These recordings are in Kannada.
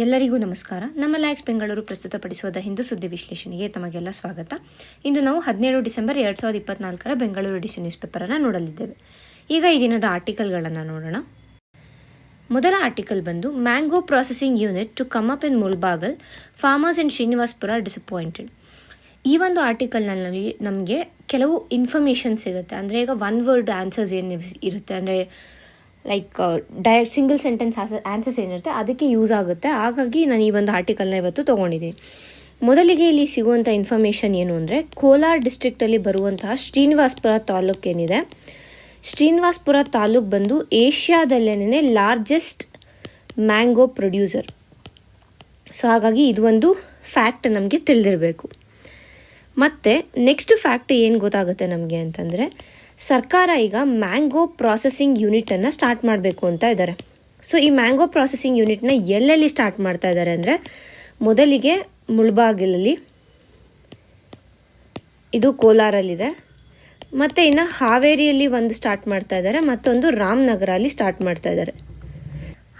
ಎಲ್ಲರಿಗೂ ನಮಸ್ಕಾರ. ನಮ್ಮ ಲ್ಯಾಕ್ಸ್ ಬೆಂಗಳೂರು ಪ್ರಸ್ತುತಪಡಿಸುವ ಹಿಂದೂ ಸುದ್ದಿ ವಿಶ್ಲೇಷಣೆಗೆ ತಮಗೆಲ್ಲ ಸ್ವಾಗತ. ಇಂದು ನಾವು 17 ಡಿಸೆಂಬರ್ 2024 ಬೆಂಗಳೂರು ಎಡಿಷನ್ ನ್ಯೂಸ್ ಪೇಪರನ್ನು ನೋಡಲಿದ್ದೇವೆ. ಈಗ ಈ ದಿನದ ಆರ್ಟಿಕಲ್ಗಳನ್ನು ನೋಡೋಣ. ಮೊದಲ ಆರ್ಟಿಕಲ್ ಬಂದು mango processing unit to come up in Mulbagal, farmers in Srinivaspur disappointed. ಈ ಒಂದು ಆರ್ಟಿಕಲ್ನಲ್ಲಿ ನಮಗೆ ಕೆಲವು ಇನ್ಫಾರ್ಮೇಷನ್ ಸಿಗುತ್ತೆ. ಅಂದರೆ ಈಗ ಒನ್ ವರ್ಡ್ ಆನ್ಸರ್ಸ್ ಏನು ಇರುತ್ತೆ, ಅಂದರೆ like direct single sentence answers ಏನಿರುತ್ತೆ ಅದಕ್ಕೆ ಯೂಸ್ ಆಗುತ್ತೆ. ಹಾಗಾಗಿ ನಾನು ಈ ಒಂದು ಆರ್ಟಿಕಲ್ನ ಇವತ್ತು ತೊಗೊಂಡಿದ್ದೀನಿ. ಮೊದಲಿಗೆ ಇಲ್ಲಿ ಸಿಗುವಂಥ ಇನ್ಫಾರ್ಮೇಷನ್ ಏನು ಅಂದರೆ, ಕೋಲಾರ ಡಿಸ್ಟ್ರಿಕ್ಟಲ್ಲಿ ಬರುವಂತಹ ಶ್ರೀನಿವಾಸ್ಪುರ ತಾಲೂಕು ಏನಿದೆ, ಶ್ರೀನಿವಾಸ್ಪುರ ತಾಲೂಕು ಬಂದು ಏಷ್ಯಾದಲ್ಲೇನೇ ಲಾರ್ಜೆಸ್ಟ್ ಮ್ಯಾಂಗೋ ಪ್ರೊಡ್ಯೂಸರ್. ಸೊ ಹಾಗಾಗಿ ಇದು ಒಂದು ಫ್ಯಾಕ್ಟ್ ನಮಗೆ ತಿಳಿದಿರಬೇಕು. ಮತ್ತು ನೆಕ್ಸ್ಟ್ ಫ್ಯಾಕ್ಟ್ ಏನು ಗೊತ್ತಾಗುತ್ತೆ ನಮಗೆ ಅಂತಂದರೆ, ಸರ್ಕಾರ ಈಗ ಮ್ಯಾಂಗೋ ಪ್ರಾಸೆಸಿಂಗ್ ಯೂನಿಟನ್ನು ಸ್ಟಾರ್ಟ್ ಮಾಡಬೇಕು ಅಂತ ಇದ್ದಾರೆ. ಸೊ ಈ ಮ್ಯಾಂಗೋ ಪ್ರಾಸೆಸಿಂಗ್ ಯೂನಿಟ್ನ ಎಲ್ಲೆಲ್ಲಿ ಸ್ಟಾರ್ಟ್ ಮಾಡ್ತಾ ಇದ್ದಾರೆ ಅಂದರೆ, ಮೊದಲಿಗೆ ಮುಳ್ಬಾಗಿಲಲ್ಲಿ, ಇದು ಕೋಲಾರಲ್ಲಿದೆ, ಮತ್ತು ಇನ್ನು ಹಾವೇರಿಯಲ್ಲಿ ಒಂದು ಸ್ಟಾರ್ಟ್ ಮಾಡ್ತಾ ಇದ್ದಾರೆ, ಮತ್ತೊಂದು ರಾಮನಗರಲ್ಲಿ ಸ್ಟಾರ್ಟ್ ಮಾಡ್ತಾ ಇದ್ದಾರೆ.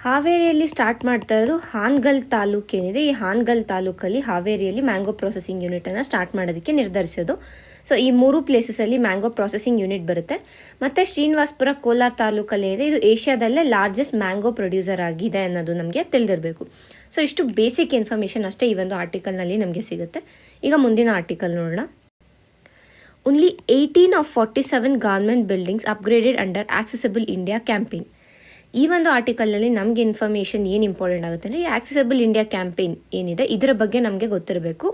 ಹಾವೇರಿಯಲ್ಲಿ ಸ್ಟಾರ್ಟ್ ಮಾಡ್ತಾ ಇರೋದು ಹಾನಗಲ್ ತಾಲೂಕು ಏನಿದೆ, ಈ ಹಾನಗಲ್ ತಾಲೂಕಲ್ಲಿ ಹಾವೇರಿಯಲ್ಲಿ ಮ್ಯಾಂಗೋ ಪ್ರೊಸೆಸಿಂಗ್ ಯೂನಿಟನ್ನು ಸ್ಟಾರ್ಟ್ ಮಾಡೋದಕ್ಕೆ ನಿರ್ಧರಿಸೋದು. ಸೊ ಈ ಮೂರು ಪ್ಲೇಸಸಲ್ಲಿ ಮ್ಯಾಂಗೋ ಪ್ರೊಸೆಸಿಂಗ್ ಯೂನಿಟ್ ಬರುತ್ತೆ. ಮತ್ತು ಶ್ರೀನಿವಾಸ್ಪುರ ಕೋಲಾರ ತಾಲೂಕಲ್ಲಿ ಇದೆ, ಇದು ಏಷ್ಯಾದಲ್ಲೇ ಲಾರ್ಜೆಸ್ಟ್ ಮ್ಯಾಂಗೋ ಪ್ರೊಡ್ಯೂಸರ್ ಆಗಿದೆ ಅನ್ನೋದು ನಮಗೆ ತಿಳಿದಿರಬೇಕು. ಸೊ ಇಷ್ಟು ಬೇಸಿಕ್ ಇನ್ಫಾರ್ಮೇಷನ್ ಅಷ್ಟೇ ಈ ಒಂದು ಆರ್ಟಿಕಲ್ನಲ್ಲಿ ನಮಗೆ ಸಿಗುತ್ತೆ. ಈಗ ಮುಂದಿನ ಆರ್ಟಿಕಲ್ ನೋಡೋಣ. Only 18 of 47 government buildings upgraded under accessible India campaign. ಈ ಒಂದು ಆರ್ಟಿಕಲ್ನಲ್ಲಿ ನಮಗೆ ಇನ್ಫಾರ್ಮೇಷನ್ ಏನು ಇಂಪಾರ್ಟೆಂಟ್ ಆಗುತ್ತೆ ಅಂದರೆ, ಈ ಆಕ್ಸೆಸಿಬಲ್ ಇಂಡಿಯಾ ಕ್ಯಾಂಪೇನ್ ಏನಿದೆ ಇದರ ಬಗ್ಗೆ ನಮಗೆ ಗೊತ್ತಿರಬೇಕು.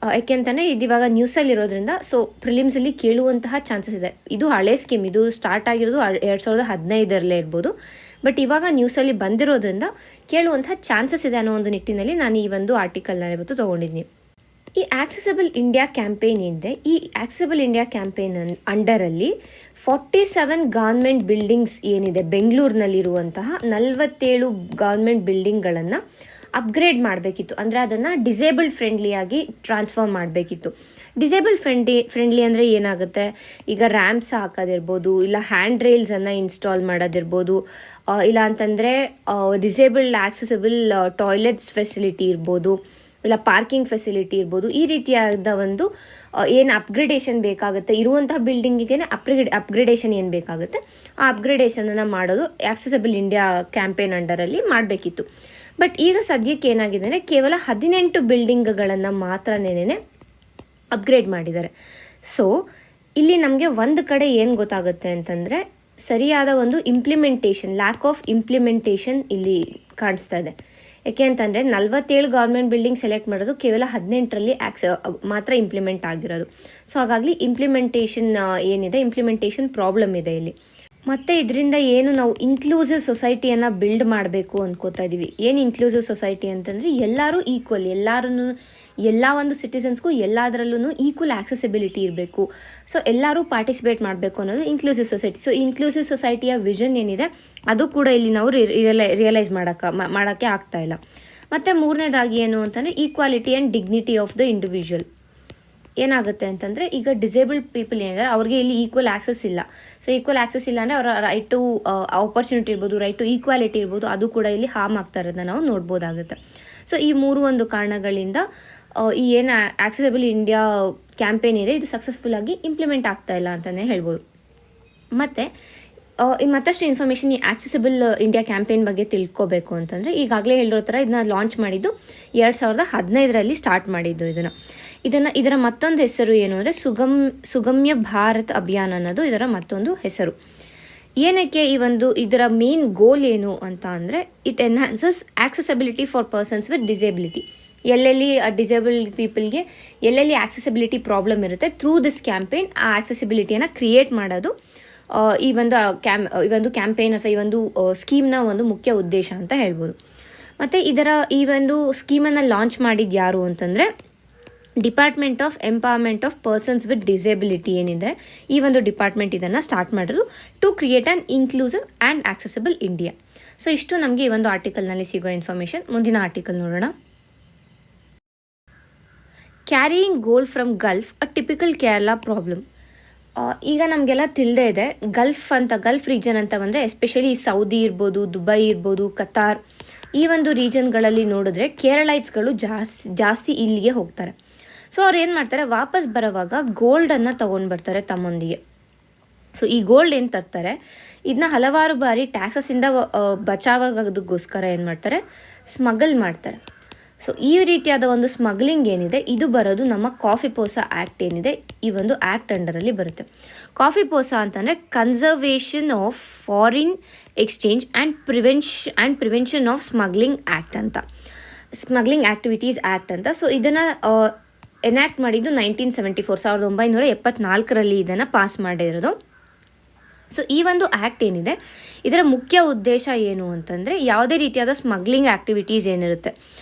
ಯಾಕೆಂತಂದರೆ ಇದು ಇವಾಗ ನ್ಯೂಸಲ್ಲಿ ಇರೋದ್ರಿಂದ ಸೊ ಪ್ರಿಲಿಮ್ಸಲ್ಲಿ ಕೇಳುವಂತಹ ಚಾನ್ಸಸ್ ಇದೆ. ಇದು ಹಳೆ ಸ್ಕೀಮ್, ಇದು ಸ್ಟಾರ್ಟ್ ಆಗಿರೋದು 2015 ಇರ್ಬೋದು, ಬಟ್ ಇವಾಗ ನ್ಯೂಸಲ್ಲಿ ಬಂದಿರೋದ್ರಿಂದ ಕೇಳುವಂತಹ ಚಾನ್ಸಸ್ ಇದೆ ಅನ್ನೋ ಒಂದು ನಿಟ್ಟಿನಲ್ಲಿ ನಾನು ಈ ಒಂದು ಆರ್ಟಿಕಲ್ನ ಇವತ್ತು ತೊಗೊಂಡಿದ್ದೀನಿ. ಈ ಆಕ್ಸೆಸಿಬಲ್ ಇಂಡಿಯಾ ಕ್ಯಾಂಪೇನ್ ಏನಿದೆ, ಈ ಆಕ್ಸೆಸಿಬಲ್ ಇಂಡಿಯಾ ಕ್ಯಾಂಪೇನ್ ಅಂಡರಲ್ಲಿ 47 ಗವರ್ಮೆಂಟ್ ಬಿಲ್ಡಿಂಗ್ಸ್ ಏನಿದೆ, ಬೆಂಗಳೂರಿನಲ್ಲಿರುವಂತಹ 47 ಗವರ್ಮೆಂಟ್ ಬಿಲ್ಡಿಂಗ್ಗಳನ್ನು ಅಪ್ಗ್ರೇಡ್ ಮಾಡಬೇಕಿತ್ತು. ಅಂದರೆ ಅದನ್ನು ಡಿಸೇಬಲ್ಡ್ ಫ್ರೆಂಡ್ಲಿಯಾಗಿ ಟ್ರಾನ್ಸ್ಫಾರ್ಮ್ ಮಾಡಬೇಕಿತ್ತು. ಡಿಸೇಬಲ್ಡ್ ಫ್ರೆಂಡ್ಲಿ ಅಂದರೆ ಏನಾಗುತ್ತೆ, ಈಗ ರ್ಯಾಂಪ್ಸ್ ಹಾಕೋದಿರ್ಬೋದು, ಇಲ್ಲ ಹ್ಯಾಂಡ್ ರೈಲ್ಸನ್ನು ಇನ್ಸ್ಟಾಲ್ ಮಾಡೋದಿರ್ಬೋದು, ಇಲ್ಲ ಅಂತಂದರೆ ಡಿಸೇಬಲ್ಡ್ ಆಕ್ಸೆಸಿಬಲ್ ಟಾಯ್ಲೆಟ್ಸ್ ಫೆಸಿಲಿಟಿ ಇರ್ಬೋದು, ಇಲ್ಲ ಪಾರ್ಕಿಂಗ್ ಫೆಸಿಲಿಟಿ ಇರ್ಬೋದು. ಈ ರೀತಿಯಾದ ಒಂದು ಏನು ಅಪ್ಗ್ರೇಡೇಷನ್ ಬೇಕಾಗುತ್ತೆ, ಇರುವಂತಹ ಬಿಲ್ಡಿಂಗಿಗೆ ಅಪ್ಗ್ರೇಡೇಷನ್ ಏನು ಬೇಕಾಗುತ್ತೆ ಆ ಅಪ್ಗ್ರೇಡೇಷನನ್ನು ಮಾಡೋದು ಆಕ್ಸೆಸಿಬಲ್ ಇಂಡಿಯಾ ಕ್ಯಾಂಪೇನ್ ಅಂಡರಲ್ಲಿ ಮಾಡಬೇಕಿತ್ತು. ಬಟ್ ಈಗ ಸದ್ಯಕ್ಕೆ ಏನಾಗಿದೆ ಅಂದರೆ, ಕೇವಲ 18 ಬಿಲ್ಡಿಂಗ್ಗಳನ್ನು ಮಾತ್ರನೇ ಅಪ್ಗ್ರೇಡ್ ಮಾಡಿದ್ದಾರೆ. ಸೊ ಇಲ್ಲಿ ನಮಗೆ ಒಂದು ಕಡೆ ಏನು ಗೊತ್ತಾಗುತ್ತೆ ಅಂತಂದರೆ, ಸರಿಯಾದ ಒಂದು ಇಂಪ್ಲಿಮೆಂಟೇಷನ್, ಲ್ಯಾಕ್ ಆಫ್ ಇಂಪ್ಲಿಮೆಂಟೇಷನ್ ಇಲ್ಲಿ ಕಾಣಿಸ್ತಾ ಇದೆ. ಯಾಕೆ ಅಂತಂದರೆ 47 ಗವರ್ಮೆಂಟ್ ಬಿಲ್ಡಿಂಗ್ ಸೆಲೆಕ್ಟ್ ಮಾಡೋದು, ಕೇವಲ 18ರಲ್ಲಿ ಮಾತ್ರ ಇಂಪ್ಲಿಮೆಂಟ್ ಆಗಿರೋದು. ಸೊ ಹಾಗಾಗಿ ಇಂಪ್ಲಿಮೆಂಟೇಷನ್ ಏನಿದೆ, ಇಂಪ್ಲಿಮೆಂಟೇಷನ್ ಪ್ರಾಬ್ಲಮ್ ಇದೆ ಇಲ್ಲಿ. ಮತ್ತು ಇದರಿಂದ ಏನು ನಾವು ಇನ್ಕ್ಲೂಸಿವ್ ಸೊಸೈಟಿಯನ್ನು ಬಿಲ್ಡ್ ಮಾಡಬೇಕು ಅಂದ್ಕೋತಾ ಇದ್ದೀವಿ. ಏನು ಇನ್ಕ್ಲೂಸಿವ್ ಸೊಸೈಟಿ ಅಂತಂದರೆ, ಎಲ್ಲರೂ ಈಕ್ವಲ್, ಎಲ್ಲ ಒಂದು ಸಿಟಿಸನ್ಸ್ಗೂ ಎಲ್ಲದರಲ್ಲೂ ಈಕ್ವಲ್ ಆಕ್ಸೆಸಿಬಿಲಿಟಿ ಇರಬೇಕು. ಸೊ ಎಲ್ಲರೂ ಪಾರ್ಟಿಸಿಪೇಟ್ ಮಾಡಬೇಕು ಅನ್ನೋದು ಇನ್ಕ್ಲೂಸಿವ್ ಸೊಸೈಟಿ. ಸೊ ಇನ್ಕ್ಲೂಸಿವ್ ಸೊಸೈಟಿಯ ವಿಷನ್ ಏನಿದೆ ಅದು ಕೂಡ ಇಲ್ಲಿ ನಾವು ರಿಯಲೈಸ್ ಮಾಡೋಕ್ಕೆ ಆಗ್ತಾ ಇಲ್ಲ. ಮತ್ತು ಮೂರನೇದಾಗಿ ಏನು ಅಂತಂದರೆ, equality and dignity of the individual. ಏನಾಗುತ್ತೆ ಅಂತಂದರೆ, ಈಗ ಡಿಸೇಬಲ್ಡ್ ಪೀಪಲ್ ಏನಿದ್ದಾರೆ ಅವ್ರಿಗೆ ಇಲ್ಲಿ ಈಕ್ವಲ್ ಆಕ್ಸೆಸ್ ಇಲ್ಲ. ಸೊ ಈಕ್ವಲ್ ಆಕ್ಸೆಸ್ ಇಲ್ಲ ಅಂದರೆ ಅವರ ರೈಟ್ ಟು ಆಪರ್ಚುನಿಟಿ ಇರ್ಬೋದು, ರೈಟ್ ಟು ಈಕ್ವಾಲಿಟಿ ಇರ್ಬೋದು, ಅದು ಕೂಡ ಇಲ್ಲಿ ಹಾರ್ಮ್ ಆಗ್ತಾ ಇರೋದನ್ನ ನಾವು ನೋಡ್ಬೋದಾಗುತ್ತೆ. ಸೊ ಈ ಒಂದು ಕಾರಣಗಳಿಂದ ಈ ಏನು ಆಕ್ಸೆಸಿಬಲ್ ಇಂಡಿಯಾ ಕ್ಯಾಂಪೇನ್ ಇದೆ ಇದು ಸಕ್ಸಸ್ಫುಲ್ಲಾಗಿ ಇಂಪ್ಲಿಮೆಂಟ್ ಆಗ್ತಾ ಇಲ್ಲ ಅಂತಲೇ ಹೇಳ್ಬೋದು. ಮತ್ತು ಮತ್ತಷ್ಟು ಇನ್ಫಾರ್ಮೇಷನ್ ಈ ಆಕ್ಸೆಸಿಬಲ್ ಇಂಡಿಯಾ ಕ್ಯಾಂಪೇನ್ ಬಗ್ಗೆ ತಿಳ್ಕೊಬೇಕು ಅಂತಂದರೆ, ಈಗಾಗಲೇ ಹೇಳಿರೋ ಥರ ಇದನ್ನ ಲಾಂಚ್ ಮಾಡಿದ್ದು 2015ರಲ್ಲಿ ಸ್ಟಾರ್ಟ್ ಮಾಡಿದ್ದು. ಇದರ ಮತ್ತೊಂದು ಹೆಸರು ಏನು ಅಂದರೆ, ಸುಗಮ್ಯ ಭಾರತ್ ಅಭಿಯಾನ ಅನ್ನೋದು ಇದರ ಮತ್ತೊಂದು ಹೆಸರು. ಏನಕ್ಕೆ ಇದರ ಮೇನ್ ಗೋಲ್ ಏನು ಅಂತ ಅಂದರೆ, it enhances accessibility for persons with disability. ಎಲ್ಲೆಲ್ಲಿ ಡಿಸೇಬಲ್ಡ್ ಪೀಪಲ್ಗೆ ಎಲ್ಲೆಲ್ಲಿ ಆಕ್ಸೆಸಿಬಿಲಿಟಿ ಪ್ರಾಬ್ಲಮ್ ಇರುತ್ತೆ, ಥ್ರೂ ದಿಸ್ ಕ್ಯಾಂಪೇನ್ ಆ ಆಕ್ಸೆಸಿಬಿಲಿಟಿಯನ್ನು ಕ್ರಿಯೇಟ್ ಮಾಡೋದು ಈ ಒಂದು ಕ್ಯಾಂಪೇನ್ ಅಥವಾ ಈ ಒಂದು ಸ್ಕೀಮ್ನ ಒಂದು ಮುಖ್ಯ ಉದ್ದೇಶ ಅಂತ ಹೇಳ್ಬೋದು. ಮತ್ತು ಈ ಒಂದು ಸ್ಕೀಮನ್ನು ಲಾಂಚ್ ಮಾಡಿದ್ದು ಯಾರು ಅಂತಂದರೆ, department of empowerment of persons with disability ಏನಿದೆ, ಈ ಒಂದು ಡಿಪಾರ್ಟ್ಮೆಂಟ್ ಇದನ್ನು ಸ್ಟಾರ್ಟ್ ಮಾಡೋದು to create an inclusive and accessible India. So ಇಷ್ಟು ನಮಗೆ ಈ ಒಂದು ಆರ್ಟಿಕಲ್ನಲ್ಲಿ ಸಿಗೋ ಇನ್ಫಾರ್ಮೇಷನ್. ಮುಂದಿನ ಆರ್ಟಿಕಲ್ ನೋಡೋಣ. Carrying gold from Gulf a typical Kerala problem. ಈಗ ನಮಗೆಲ್ಲ ತಿಳಿದೇ ಇದೆ, ಗಲ್ಫ್ ರೀಜನ್ ಅಂತ ಬಂದರೆ ಎಸ್ಪೆಷಲಿ ಸೌದಿ ಇರ್ಬೋದು, ದುಬೈ ಇರ್ಬೋದು, ಕತಾರ್, ಈ ಒಂದು ರೀಜನ್ಗಳಲ್ಲಿ ನೋಡಿದ್ರೆ ಕೇರಳೈಟ್ಸ್ಗಳು ಜಾಸ್ತಿ ಇಲ್ಲಿಗೆ ಹೋಗ್ತಾರೆ. ಸೊ ಅವ್ರು ಏನು ಮಾಡ್ತಾರೆ, ವಾಪಸ್ ಬರೋವಾಗ ಗೋಲ್ಡನ್ನು ತೊಗೊಂಡು ಬರ್ತಾರೆ ತಮ್ಮೊಂದಿಗೆ. ಸೊ ಈ ಗೋಲ್ಡ್ ಏನು ತರ್ತಾರೆ, ಇದನ್ನ ಹಲವಾರು ಬಾರಿ ಟ್ಯಾಕ್ಸಸ್ಸಿಂದ ಬಚಾವಾಗೋದಕ್ಕೋಸ್ಕರ ಏನು ಮಾಡ್ತಾರೆ, ಸ್ಮಗಲ್ ಮಾಡ್ತಾರೆ. ಸೊ ಈ ರೀತಿಯಾದ ಒಂದು ಸ್ಮಗ್ಲಿಂಗ್ ಏನಿದೆ ಇದು ಬರೋದು ನಮ್ಮ ಕಾಫಿ ಪೋಸಾ ಆ್ಯಕ್ಟ್ ಏನಿದೆ ಈ ಒಂದು ಆ್ಯಕ್ಟ್ ಅಂಡರಲ್ಲಿ ಬರುತ್ತೆ. ಕಾಫಿ ಪೋಸಾ ಅಂತಂದರೆ conservation of foreign exchange and prevention of smuggling act ಅಂತ, ಸ್ಮಗ್ಲಿಂಗ್ ಆ್ಯಕ್ಟಿವಿಟೀಸ್ ಆ್ಯಕ್ಟ್ ಅಂತ. ಸೊ ಇದನ್ನು ಎನ್ಯಾಕ್ಟ್ ಮಾಡಿದ್ದು 1974 1974ರಲ್ಲಿ ಇದನ್ನು ಪಾಸ್ ಮಾಡಿರೋದು. ಸೊ ಈ ಒಂದು ಆ್ಯಕ್ಟ್ ಏನಿದೆ ಇದರ ಮುಖ್ಯ ಉದ್ದೇಶ ಏನು ಅಂತಂದರೆ, ಯಾವುದೇ ರೀತಿಯಾದ ಸ್ಮಗ್ಲಿಂಗ್ ಆ್ಯಕ್ಟಿವಿಟೀಸ್ ಏನಿರುತ್ತೆ,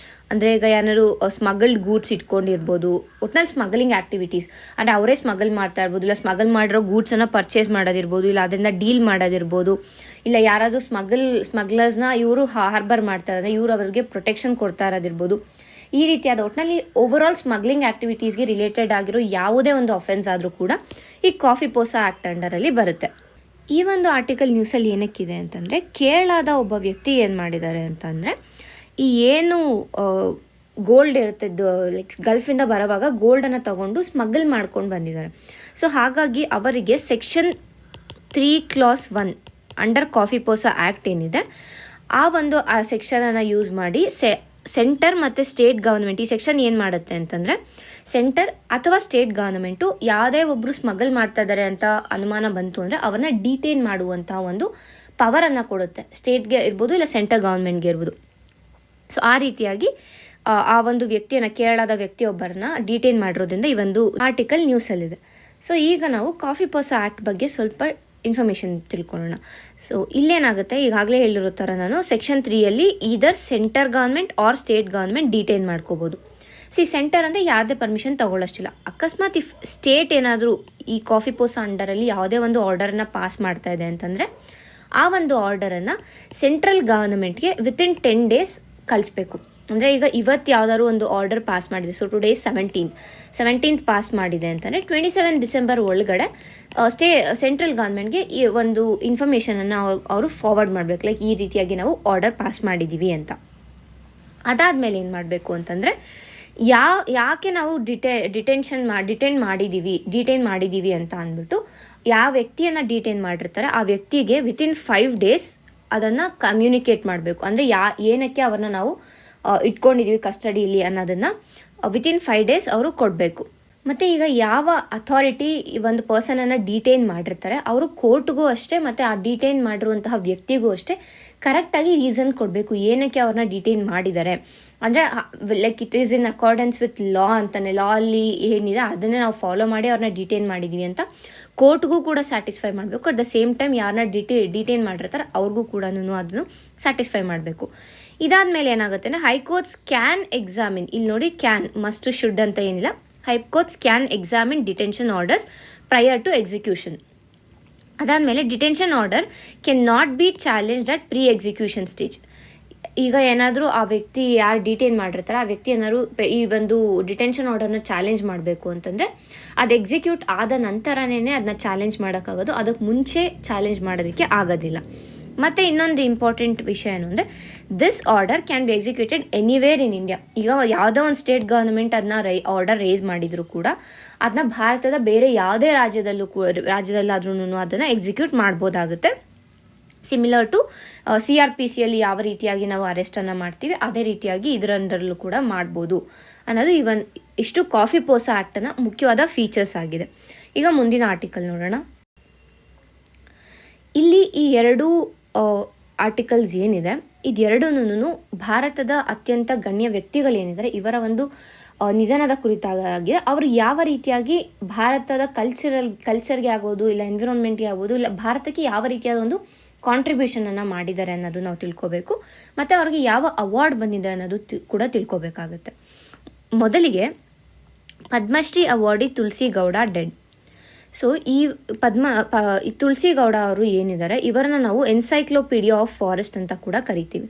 ಅಂದರೆ ಈಗ ಏನಾದ್ರು ಸ್ಮಗಲ್ಡ್ ಗೂಡ್ಸ್ ಇಟ್ಕೊಂಡಿರ್ಬೋದು, ಒಟ್ನಲ್ಲಿ ಸ್ಮಗ್ಲಿಂಗ್ ಆ್ಯಕ್ಟಿವಿಟೀಸ್ ಅಂದರೆ ಅವರೇ ಸ್ಮಗಲ್ ಮಾಡ್ತಾ ಇರ್ಬೋದು, ಇಲ್ಲ ಸ್ಮಗಲ್ ಮಾಡಿರೋ ಗೂಡ್ಸನ್ನು ಪರ್ಚೇಸ್ ಮಾಡೋದಿರ್ಬೋದು, ಇಲ್ಲ ಅದರಿಂದ ಡೀಲ್ ಮಾಡೋದಿರ್ಬೋದು, ಇಲ್ಲ ಯಾರಾದರೂ ಸ್ಮಗ್ಲರ್ಸ್ನ ಇವರು ಹಾರ್ಬರ್ ಮಾಡ್ತಾ ಇರೋದ್ರೆ ಇವರು ಅವರಿಗೆ ಪ್ರೊಟೆಕ್ಷನ್ ಕೊಡ್ತಾ ಇರೋದಿರ್ಬೋದು. ಈ ರೀತಿಯಾದ ಒಟ್ಟಿನಲ್ಲಿ ಓವರಾಲ್ ಸ್ಮಗ್ಲಿಂಗ್ ಆ್ಯಕ್ಟಿವಿಟೀಸ್ಗೆ ರಿಲೇಟೆಡ್ ಆಗಿರೋ ಯಾವುದೇ ಒಂದು ಅಫೆನ್ಸ್ ಆದರೂ ಕೂಡ ಈ ಕಾಫಿ ಪೋಸಾ ಆ್ಯಕ್ಟ್ ಅಂಡರಲ್ಲಿ ಬರುತ್ತೆ. ಈ ಒಂದು ಆರ್ಟಿಕಲ್ ನ್ಯೂಸಲ್ಲಿ ಏನಕ್ಕಿದೆ ಅಂತಂದರೆ, ಕೇರಳದ ಒಬ್ಬ ವ್ಯಕ್ತಿ ಏನು ಮಾಡಿದ್ದಾರೆ ಅಂತಂದರೆ, ಈ ಏನು ಗೋಲ್ಡ್ ಇರುತ್ತೆ ಲೈಕ್ ಗಲ್ಫಿಂದ ಬರೋವಾಗ ಗೋಲ್ಡನ್ನು ತಗೊಂಡು ಸ್ಮಗಲ್ ಮಾಡ್ಕೊಂಡು ಬಂದಿದ್ದಾರೆ. ಸೊ ಹಾಗಾಗಿ ಅವರಿಗೆ ಸೆಕ್ಷನ್ 3(1) ಅಂಡರ್ ಕಾಫಿ ಪೋಸಾ ಆ್ಯಕ್ಟ್ ಏನಿದೆ ಆ ಸೆಕ್ಷನನ್ನು ಯೂಸ್ ಮಾಡಿ ಸೆಂಟರ್ ಮತ್ತು ಸ್ಟೇಟ್ ಗವರ್ಮೆಂಟ್, ಈ ಸೆಕ್ಷನ್ ಏನು ಮಾಡುತ್ತೆ ಅಂತಂದರೆ, ಸೆಂಟರ್ ಅಥವಾ ಸ್ಟೇಟ್ ಗವರ್ಮೆಂಟು ಯಾವುದೇ ಒಬ್ಬರು ಸ್ಮಗಲ್ ಮಾಡ್ತಾ ಇದ್ದಾರೆ ಅಂತ ಅನುಮಾನ ಬಂತು ಅಂದರೆ ಅವ್ರನ್ನ ಡಿಟೈನ್ ಮಾಡುವಂಥ ಒಂದು ಪವರನ್ನು ಕೊಡುತ್ತೆ. ಸ್ಟೇಟ್ಗೆ ಇರ್ಬೋದು ಇಲ್ಲ ಸೆಂಟರ್ ಗವರ್ಮೆಂಟ್ಗೆ ಇರ್ಬೋದು. ಸೊ ಆ ರೀತಿಯಾಗಿ ಆ ಒಂದು ವ್ಯಕ್ತಿಯನ್ನು, ಕೇರಳದ ವ್ಯಕ್ತಿಯೊಬ್ಬರನ್ನ ಡಿಟೈನ್ ಮಾಡಿರೋದ್ರಿಂದ ಈ ಒಂದು ಆರ್ಟಿಕಲ್ ನ್ಯೂಸಲ್ಲಿದೆ. ಸೊ ಈಗ ನಾವು ಕಾಫಿ ಪೋಸಾ ಆ್ಯಕ್ಟ್ ಬಗ್ಗೆ ಸ್ವಲ್ಪ ಇನ್ಫಾರ್ಮೇಷನ್ ತಿಳ್ಕೊಳ್ಳೋಣ. ಸೊ ಇಲ್ಲೇನಾಗುತ್ತೆ, ಈಗಾಗಲೇ ಹೇಳಿರೋ ಥರ ನಾನು ಸೆಕ್ಷನ್ 3ಯಲ್ಲಿ either centre government or state government detain ಮಾಡ್ಕೋಬೋದು. ಸೆಂಟರ್ ಅಂದರೆ ಯಾವುದೇ ಪರ್ಮಿಷನ್ ತೊಗೊಳ್ಳೋಷ್ಟಿಲ್ಲ. ಅಕಸ್ಮಾತ್ ಇಫ್ ಸ್ಟೇಟ್ ಏನಾದರೂ ಈ ಕಾಫಿ ಪೋಸಾ ಅಂಡರಲ್ಲಿ ಯಾವುದೇ ಒಂದು ಆರ್ಡರನ್ನು ಪಾಸ್ ಮಾಡ್ತಾ ಇದೆ ಅಂತಂದರೆ ಆ ಒಂದು ಆರ್ಡರನ್ನು ಸೆಂಟ್ರಲ್ ಗವರ್ನಮೆಂಟ್ಗೆ ವಿತಿನ್ 10 days ಕಳಿಸ್ಬೇಕು. ಅಂದರೆ ಈಗ ಇವತ್ತು ಯಾವುದಾದ್ರು ಒಂದು ಆರ್ಡರ್ ಪಾಸ್ ಮಾಡಿದೆ, ಸೊ ಟುಡೇ 17th ಪಾಸ್ ಮಾಡಿದೆ ಅಂತಂದರೆ 27 ಡಿಸೆಂಬರ್ ಒಳಗಡೆ ಸೆಂಟ್ರಲ್ ಗವರ್ಮೆಂಟ್ಗೆ ಈ ಒಂದು ಇನ್ಫಾರ್ಮೇಷನನ್ನು ಅವರು ಫಾರ್ವರ್ಡ್ ಮಾಡಬೇಕು, ಲೈಕ್ ಈ ರೀತಿಯಾಗಿ ನಾವು ಆರ್ಡರ್ ಪಾಸ್ ಮಾಡಿದ್ದೀವಿ ಅಂತ. ಅದಾದಮೇಲೆ ಏನು ಮಾಡಬೇಕು ಅಂತಂದರೆ, ಯಾಕೆ ನಾವು ಡಿಟೈನ್ ಮಾಡಿದ್ದೀವಿ ಅಂತ ಅಂದ್ಬಿಟ್ಟು ಯಾವ ವ್ಯಕ್ತಿಯನ್ನು ಡಿಟೈನ್ ಮಾಡಿರ್ತಾರೆ ಆ ವ್ಯಕ್ತಿಗೆ ವಿತಿನ್ 5 days ಅದನ್ನು ಕಮ್ಯುನಿಕೇಟ್ ಮಾಡಬೇಕು. ಅಂದರೆ ಏನಕ್ಕೆ ಅವ್ರನ್ನ ನಾವು ಇಟ್ಕೊಂಡಿದ್ದೀವಿ ಕಸ್ಟಡಿಯಲ್ಲಿ ಅನ್ನೋದನ್ನು ವಿತಿನ್ 5 days ಅವರು ಕೊಡಬೇಕು. ಮತ್ತು ಈಗ ಯಾವ ಅಥಾರಿಟಿ ಒಂದು ಪರ್ಸನನ್ನು ಡಿಟೈನ್ ಮಾಡಿರ್ತಾರೆ ಅವರು ಕೋರ್ಟ್ಗೂ ಅಷ್ಟೇ ಮತ್ತು ಆ ಡಿಟೈನ್ ಮಾಡಿರುವಂತಹ ವ್ಯಕ್ತಿಗೂ ಅಷ್ಟೇ ಕರೆಕ್ಟಾಗಿ ರೀಸನ್ ಕೊಡಬೇಕು, ಏನಕ್ಕೆ ಅವ್ರನ್ನ ಡಿಟೈನ್ ಮಾಡಿದ್ದಾರೆ. ಅಂದರೆ like it is in accordance with law ಅಂತಾನೆ, ಲಾ ಅಲ್ಲಿ ಏನಿದೆ ಅದನ್ನೇ ನಾವು ಫಾಲೋ ಮಾಡಿ ಅವ್ರನ್ನ ಡಿಟೈನ್ ಮಾಡಿದ್ದೀವಿ ಅಂತ ಕೋರ್ಟ್ಗೂ ಕೂಡ ಸ್ಯಾಟಿಸ್ಫೈ ಮಾಡಬೇಕು. ಅಟ್ ದ ಸೇಮ್ ಟೈಮ್ ಯಾರನ್ನ ಡಿಟೈನ್ ಮಾಡಿರ್ತಾರೆ ಅವ್ರಿಗೂ ಕೂಡ ಅದನ್ನು ಸ್ಯಾಟಿಸ್ಫೈ ಮಾಡಬೇಕು. ಇದಾದಮೇಲೆ ಏನಾಗುತ್ತೆ, ಹೈಕೋರ್ಟ್ಸ್ ಕ್ಯಾನ್ ಎಕ್ಸಾಮಿನ್, ಇಲ್ಲಿ ನೋಡಿ ಕ್ಯಾನ್, ಮಸ್ಟ್ ಶುಡ್ ಅಂತ ಏನಿಲ್ಲ, high courts can examine detention orders prior to execution. ಅದಾದಮೇಲೆ detention order can not be challenged at pre execution stage. ಈಗ ಏನಾದರೂ ಆ ವ್ಯಕ್ತಿ ಯಾರು ಡಿಟೈನ್ ಮಾಡಿರ್ತಾರೆ ಆ ವ್ಯಕ್ತಿ ಏನಾದ್ರು ಈ ಒಂದು ಡಿಟೆನ್ಷನ್ ಆರ್ಡರ್ನ ಚಾಲೆಂಜ್ ಮಾಡಬೇಕು ಅಂತಂದರೆ ಅದು ಎಕ್ಸಿಕ್ಯೂಟ್ ಆದ ನಂತರನೇ ಅದನ್ನ ಚಾಲೆಂಜ್ ಮಾಡೋಕ್ಕಾಗೋದು, ಅದಕ್ಕೆ ಮುಂಚೆ ಚಾಲೆಂಜ್ ಮಾಡೋದಕ್ಕೆ ಆಗೋದಿಲ್ಲ. ಮತ್ತು ಇನ್ನೊಂದು ಇಂಪಾರ್ಟೆಂಟ್ ವಿಷಯ ಏನು ಅಂದರೆ, this order can be executed anywhere in India. ಈಗ ಯಾವುದೋ ಒಂದು ಸ್ಟೇಟ್ ಗವರ್ನಮೆಂಟ್ ಅದನ್ನ ಆರ್ಡರ್ ರೇಸ್ ಮಾಡಿದರೂ ಕೂಡ ಅದನ್ನ ಭಾರತದ ಬೇರೆ ಯಾವುದೇ ರಾಜ್ಯದಲ್ಲಾದ್ರೂ ಅದನ್ನು ಎಕ್ಸಿಕ್ಯೂಟ್ ಮಾಡ್ಬೋದಾಗುತ್ತೆ. ಸಿಮಿಲರ್ ಟು CRPCಯಲ್ಲಿ ಯಾವ ರೀತಿಯಾಗಿ ನಾವು ಅರೆಸ್ಟನ್ನು ಮಾಡ್ತೀವಿ ಅದೇ ರೀತಿಯಾಗಿ ಇದರಲ್ಲೂ ಕೂಡ ಮಾಡ್ಬೋದು ಅನ್ನೋದು ಇಷ್ಟು ಕಾಫಿ ಪೋಸಾ ಆ್ಯಕ್ಟನ ಮುಖ್ಯವಾದ ಫೀಚರ್ಸ್ ಆಗಿದೆ. ಈಗ ಮುಂದಿನ ಆರ್ಟಿಕಲ್ ನೋಡೋಣ. ಇಲ್ಲಿ ಈ ಎರಡು ಆರ್ಟಿಕಲ್ಸ್ ಏನಿದೆ ಇದೆರಡೂ ಭಾರತದ ಅತ್ಯಂತ ಗಣ್ಯ ವ್ಯಕ್ತಿಗಳೇನಿದ್ದಾರೆ ಇವರ ಒಂದು ನಿಧನದ ಕುರಿತಾಗಿದೆ. ಅವರು ಯಾವ ರೀತಿಯಾಗಿ ಭಾರತದ ಕಲ್ಚರ್ಗೆ ಆಗ್ಬೋದು, ಇಲ್ಲ ಎನ್ವಿರಾನ್ಮೆಂಟ್ಗೆ ಆಗ್ಬೋದು, ಇಲ್ಲ ಭಾರತಕ್ಕೆ ಯಾವ ರೀತಿಯಾದ ಒಂದು ಕಾಂಟ್ರಿಬ್ಯೂಷನನ್ನು ಮಾಡಿದ್ದಾರೆ ಅನ್ನೋದು ನಾವು ತಿಳ್ಕೊಬೇಕು. ಮತ್ತು ಅವ್ರಿಗೆ ಯಾವ ಅವಾರ್ಡ್ ಬಂದಿದೆ ಅನ್ನೋದು ಕೂಡ ತಿಳ್ಕೊಬೇಕಾಗುತ್ತೆ. ಮೊದಲಿಗೆ ಪದ್ಮಶ್ರೀ ಅವಾರ್ಡಿ ತುಳಸಿ ಗೌಡ ಡೆಡ್. ಸೊ ಈ ತುಳಸಿ ಗೌಡ ಅವರು ಏನಿದ್ದಾರೆ ಇವರನ್ನು ನಾವು ಎನ್ಸೈಕ್ಲೋಪೀಡಿಯಾ ಆಫ್ ಫಾರೆಸ್ಟ್ ಅಂತ ಕೂಡ ಕರಿತೀವಿ.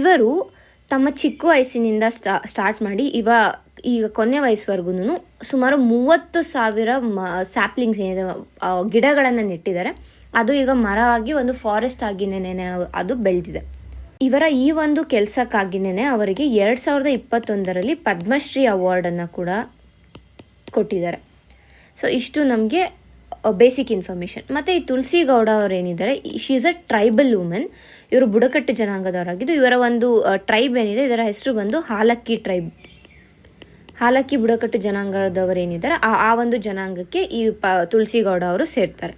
ಇವರು ತಮ್ಮ ಚಿಕ್ಕ ವಯಸ್ಸಿನಿಂದ ಸ್ಟಾರ್ಟ್ ಮಾಡಿ ಈಗ ಕೊನೆ ವಯಸ್ಸುವರೆಗೂ ಸುಮಾರು 30,000 ಸ್ಯಾಪ್ಲಿಂಗ್ಸ್ ಏನಿದೆ ಗಿಡಗಳನ್ನು ನೆಟ್ಟಿದ್ದಾರೆ. ಅದು ಈಗ ಮರ ಆಗಿ ಒಂದು ಫಾರೆಸ್ಟ್ ಆಗಿ ಅದು ಬೆಳೆದಿದೆ. ಇವರ ಈ ಒಂದು ಕೆಲಸಕ್ಕಾಗಿನೇ ಅವರಿಗೆ 2021ರಲ್ಲಿ ಪದ್ಮಶ್ರೀ ಅವಾರ್ಡನ್ನು ಕೂಡ ಕೊಟ್ಟಿದ್ದಾರೆ. ಸೊ ಇಷ್ಟು ನಮಗೆ ಬೇಸಿಕ್ ಇನ್ಫಾರ್ಮೇಷನ್. ಮತ್ತು ಈ ತುಳಸಿ ಗೌಡ ಅವರೇನಿದ್ದಾರೆ, she is a tribal women. ಇವರು ಬುಡಕಟ್ಟು ಜನಾಂಗದವರಾಗಿದ್ದು ಇವರ ಒಂದು ಟ್ರೈಬ್ ಏನಿದೆ ಇದರ ಹೆಸರು ಬಂದು ಹಾಲಕ್ಕಿ ಟ್ರೈಬ್. ಹಾಲಕ್ಕಿ ಬುಡಕಟ್ಟು ಜನಾಂಗದವರೇನಿದ್ದಾರೆ ಆ ಒಂದು ಜನಾಂಗಕ್ಕೆ ಈ ತುಳಸಿ ಗೌಡ ಅವರು ಸೇರ್ತಾರೆ.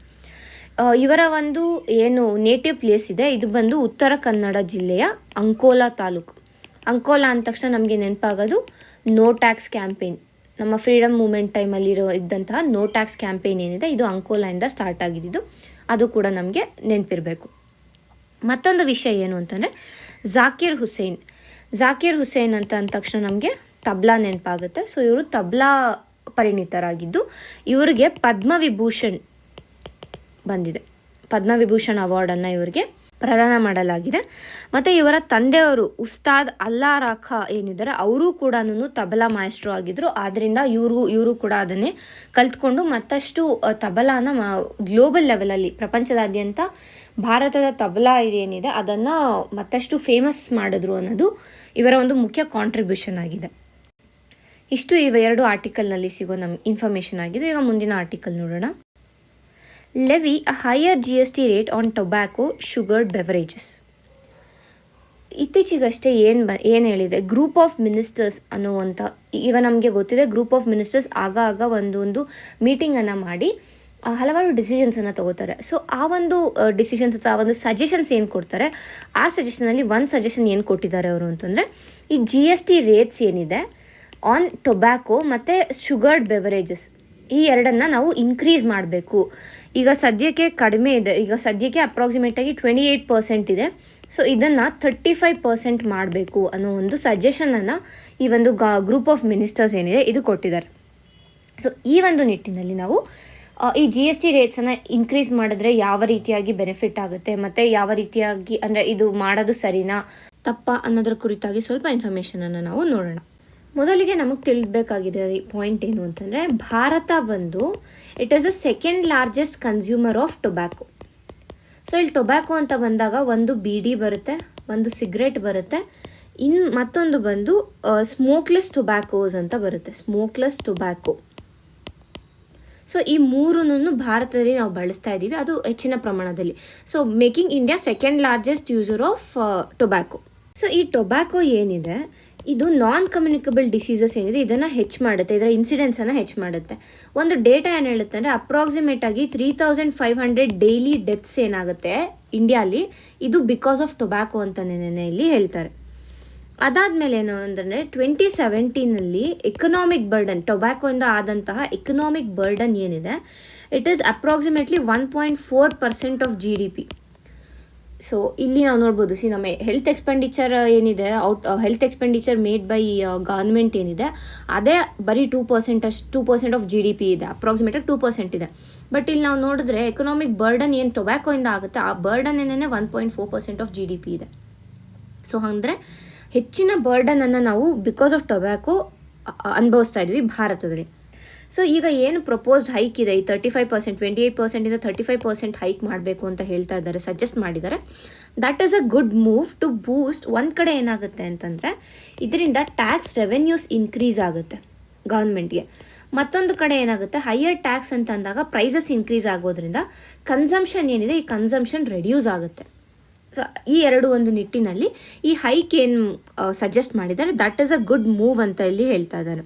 ಇವರ ಒಂದು ಏನು ನೇಟಿವ್ ಪ್ಲೇಸ್ ಇದೆ ಇದು ಬಂದು ಉತ್ತರ ಕನ್ನಡ ಜಿಲ್ಲೆಯ ಅಂಕೋಲಾ ತಾಲೂಕು. ಅಂಕೋಲಾ ಅಂದ ತಕ್ಷಣ ನಮಗೆ ನೆನಪಾಗೋದು ನೋ ಟ್ಯಾಕ್ಸ್ ಕ್ಯಾಂಪೇನ್. ನಮ್ಮ ಫ್ರೀಡಮ್ ಮೂಮೆಂಟ್ ಟೈಮಲ್ಲಿ ಇದ್ದಂತಹ ನೋ ಟ್ಯಾಕ್ಸ್ ಕ್ಯಾಂಪೇನ್ ಏನಿದೆ ಇದು ಅಂಕೋಲಾಯಿಂದ ಸ್ಟಾರ್ಟ್ ಆಗಿದ್ದು, ಅದು ಕೂಡ ನಮಗೆ ನೆನಪಿರಬೇಕು. ಮತ್ತೊಂದು ವಿಷಯ ಏನು ಅಂತಂದರೆ ಜಾಕಿರ್ ಹುಸೇನ್ ಅಂತ ಅಂದ ತಕ್ಷಣ ನಮಗೆ ತಬ್ಲಾ ನೆನಪಾಗುತ್ತೆ. ಸೊ ಇವರು ತಬ್ಲಾ ಪರಿಣಿತರಾಗಿದ್ದು ಇವರಿಗೆ ಪದ್ಮವಿಭೂಷಣ್ ಬಂದಿದೆ. ಪದ್ಮವಿಭೂಷಣ್ ಅವಾರ್ಡನ್ನು ಇವರಿಗೆ ಪ್ರದಾನ ಮಾಡಲಾಗಿದೆ. ಮತ್ತು ಇವರ ತಂದೆಯವರು ಉಸ್ತಾದ್ ಅಲ್ಲಾ ರಾಖಾ ಏನಿದ್ದಾರೆ ಅವರು ಕೂಡ ತಬಲಾ ಮಾಸ್ಟ್ರು ಆಗಿದ್ದರು. ಆದ್ದರಿಂದ ಇವರು ಕೂಡ ಅದನ್ನೇ ಕಲ್ತ್ಕೊಂಡು ಮತ್ತಷ್ಟು ತಬಲಾನ ಗ್ಲೋಬಲ್ ಲೆವೆಲಲ್ಲಿ ಪ್ರಪಂಚದಾದ್ಯಂತ ಭಾರತದ ತಬಲಾ ಏನಿದೆ ಅದನ್ನು ಮತ್ತಷ್ಟು ಫೇಮಸ್ ಮಾಡಿದ್ರು ಅನ್ನೋದು ಇವರ ಒಂದು ಮುಖ್ಯ ಕಾಂಟ್ರಿಬ್ಯೂಷನ್ ಆಗಿದೆ. ಇಷ್ಟು ಇವೆರಡು ಆರ್ಟಿಕಲ್ನಲ್ಲಿ ಸಿಗೋ ನಮ್ಗೆ ಇನ್ಫಾರ್ಮೇಷನ್ ಆಗಿದೆ. ಈಗ ಮುಂದಿನ ಆರ್ಟಿಕಲ್ ನೋಡೋಣ. Levy a higher GST rate on tobacco sugared beverages. ಇತ್ತೀಚೆಗಷ್ಟೇ ಏನು ಹೇಳಿದೆ, ಗ್ರೂಪ್ ಆಫ್ ಮಿನಿಸ್ಟರ್ಸ್ ಅನ್ನುವಂಥ, ಈಗ ನಮಗೆ ಗೊತ್ತಿದೆ ಗ್ರೂಪ್ ಆಫ್ ಮಿನಿಸ್ಟರ್ಸ್ ಆಗ ಒಂದು ಮೀಟಿಂಗನ್ನು ಮಾಡಿ ಹಲವಾರು ಡಿಸಿಷನ್ಸನ್ನು ತಗೋತಾರೆ. ಸೊ ಆ ಒಂದು ಡಿಸಿಷನ್ಸ್ ಅಥವಾ ಆ ಒಂದು ಸಜೆಷನ್ಸ್ ಏನು ಕೊಡ್ತಾರೆ, ಆ ಸಜೆಷನಲ್ಲಿ ಒಂದು ಸಜೆಷನ್ ಏನು ಕೊಟ್ಟಿದ್ದಾರೆ ಅವರು ಅಂತಂದರೆ, ಈ GST ರೇಟ್ಸ್ ಏನಿದೆ ಆನ್ ಟೊಬ್ಯಾಕೋ ಮತ್ತು ಶುಗರ್ಡ್ ಬೆವರೇಜಸ್ ಈ ಎರಡನ್ನು ನಾವು ಇನ್ಕ್ರೀಸ್ ಮಾಡಬೇಕು. ಈಗ ಸದ್ಯಕ್ಕೆ ಕಡಿಮೆ ಇದೆ, ಈಗ ಸದ್ಯಕ್ಕೆ ಅಪ್ರಾಕ್ಸಿಮೇಟಾಗಿ 28% ಇದೆ. ಸೊ ಇದನ್ನು 35% ಮಾಡಬೇಕು ಅನ್ನೋ ಒಂದು ಸಜೆಷನನ್ನು ಈ ಒಂದು ಗ್ರೂಪ್ ಆಫ್ ಮಿನಿಸ್ಟರ್ಸ್ ಏನಿದೆ ಇದು ಕೊಟ್ಟಿದ್ದಾರೆ. ಸೊ ಈ ಒಂದು ನಿಟ್ಟಿನಲ್ಲಿ ನಾವು ಈ GST ರೇಟ್ಸನ್ನು ಇನ್ಕ್ರೀಸ್ ಮಾಡಿದ್ರೆ ಯಾವ ರೀತಿಯಾಗಿ ಬೆನಿಫಿಟ್ ಆಗುತ್ತೆ ಮತ್ತು ಯಾವ ರೀತಿಯಾಗಿ ಅಂದರೆ ಇದು ಮಾಡೋದು ಸರಿನಾ ತಪ್ಪಾ ಅನ್ನೋದ್ರ ಕುರಿತಾಗಿ ಸ್ವಲ್ಪ ಇನ್ಫಾರ್ಮೇಷನನ್ನು ನಾವು ನೋಡೋಣ. ಮೊದಲಿಗೆ ನಮಗೆ ತಿಳಿಬೇಕಾಗಿರೋ ಪಾಯಿಂಟ್ ಏನು ಅಂತಂದರೆ, ಭಾರತ ಬಂದು it is the second largest consumer of tobacco. So ಇಲ್ಲಿ ಟೊಬ್ಯಾಕೋ ಅಂತ ಬಂದಾಗ ಒಂದು ಬೀಡಿ ಬರುತ್ತೆ, ಒಂದು ಸಿಗರೇಟ್ ಬರುತ್ತೆ, ಮತ್ತೊಂದು ಬಂದು ಸ್ಮೋಕ್ಲೆಸ್ ಟೊಬ್ಯಾಕೋಸ್ ಅಂತ ಬರುತ್ತೆ, ಸ್ಮೋಕ್ಲೆಸ್ ಟೊಬ್ಯಾಕೋ. ಸೊ ಈ ಮೂರನ್ನು ಭಾರತದಲ್ಲಿ ನಾವು ಬಳಸ್ತಾ ಇದ್ದೀವಿ, ಅದು ಹೆಚ್ಚಿನ ಪ್ರಮಾಣದಲ್ಲಿ. So making India second largest user of tobacco. So ಈ ಟೊಬ್ಯಾಕೋ ಏನಿದೆ ಇದು ನಾನ್ ಕಮ್ಯುನಿಕಬಲ್ ಡಿಸೀಸಸ್ ಏನಿದೆ ಇದನ್ನು ಹೆಚ್ಚು ಮಾಡುತ್ತೆ, ಇದರ ಇನ್ಸಿಡೆನ್ಸನ್ನು ಹೆಚ್ಚು ಮಾಡುತ್ತೆ. ಒಂದು ಡೇಟಾ ಏನು ಹೇಳುತ್ತೆ ಅಂದರೆ ಅಪ್ರಾಕ್ಸಿಮೇಟಾಗಿ 3500 ಡೈಲಿ ಡೆತ್ಸ್ ಏನಾಗುತ್ತೆ ಇಂಡಿಯಾಲಿ, ಇದು ಬಿಕಾಸ್ ಆಫ್ ಟೊಬ್ಯಾಕೋ ಅಂತಲೇ ಇಲ್ಲಿ ಹೇಳ್ತಾರೆ. ಅದಾದಮೇಲೆ ಏನು ಅಂದರೆ 2017ನಲ್ಲಿ ಎಕನಾಮಿಕ್ ಬರ್ಡನ್, ಟೊಬ್ಯಾಕೋಯಿಂದ ಆದಂತಹ ಎಕನಾಮಿಕ್ ಬರ್ಡನ್ ಏನಿದೆ it is approximately 1.4% of GDP. So ಇಲ್ಲಿ ನಾವು ನೋಡ್ಬೋದು, ನಮ್ಮ ಹೆಲ್ತ್ ಎಕ್ಸ್ಪೆಂಡಿಚರ್ ಏನಿದೆ health expenditure made by government ಏನಿದೆ ಅದೇ ಬರೀ 2% ಆಫ್ GDP ಇದೆ, ಅಪ್ರಾಕ್ಸಿಮೇಟಾಗಿ 2% ಇದೆ. ಬಟ್ ಇಲ್ಲಿ ನಾವು ನೋಡಿದ್ರೆ ಎಕನಾಮಿಕ್ ಬರ್ಡನ್ ಏನು ಟೊಬ್ಯಾಕೋಯಿಂದ ಆಗುತ್ತೆ ಆ ಬರ್ಡನ್ ಏನೇ 1.4% ಆಫ್ GDP ಇದೆ. ಸೊ ಅಂದರೆ ಹೆಚ್ಚಿನ ಬರ್ಡನನ್ನು ನಾವು ಬಿಕಾಸ್ ಆಫ್ ಟೊಬ್ಯಾಕೋ ಅನುಭವಿಸ್ತಾ ಇದ್ವಿ ಭಾರತದಲ್ಲಿ. ಸೊ ಈಗ ಏನು ಪ್ರಪೋಸ್ಡ್ ಹೈಕ್ ಇದೆ, ಈ 35%, 28%ಇಂದ 35% ಹೈಕ್ ಮಾಡಬೇಕು ಅಂತ ಹೇಳ್ತಾ ಇದ್ದಾರೆ, ಸಜೆಸ್ಟ್ ಮಾಡಿದ್ದಾರೆ. That is a good move to boost. ಒಂದು ಕಡೆ ಏನಾಗುತ್ತೆ ಅಂತಂದರೆ ಇದರಿಂದ ಟ್ಯಾಕ್ಸ್ ರೆವೆನ್ಯೂಸ್ ಇನ್ಕ್ರೀಸ್ ಆಗುತ್ತೆ ಗೌರ್ಮೆಂಟ್ಗೆ. ಮತ್ತೊಂದು ಕಡೆ ಏನಾಗುತ್ತೆ, ಹೈಯರ್ ಟ್ಯಾಕ್ಸ್ ಅಂತ ಅಂದಾಗ ಪ್ರೈಸಸ್ ಇನ್ಕ್ರೀಸ್ ಆಗೋದ್ರಿಂದ ಕನ್ಸಂಪ್ಷನ್ ಏನಿದೆ ಈ ಕನ್ಸಂಪ್ಷನ್ ರೆಡ್ಯೂಸ್ ಆಗುತ್ತೆ. ಸೊ ಈ ಒಂದು ನಿಟ್ಟಿನಲ್ಲಿ ಈ ಹೈಕ್ ಏನು ಸಜೆಸ್ಟ್ ಮಾಡಿದ್ದಾರೆ that is a good move ಅಂತ ಇಲ್ಲಿ ಹೇಳ್ತಾ ಇದ್ದಾರೆ.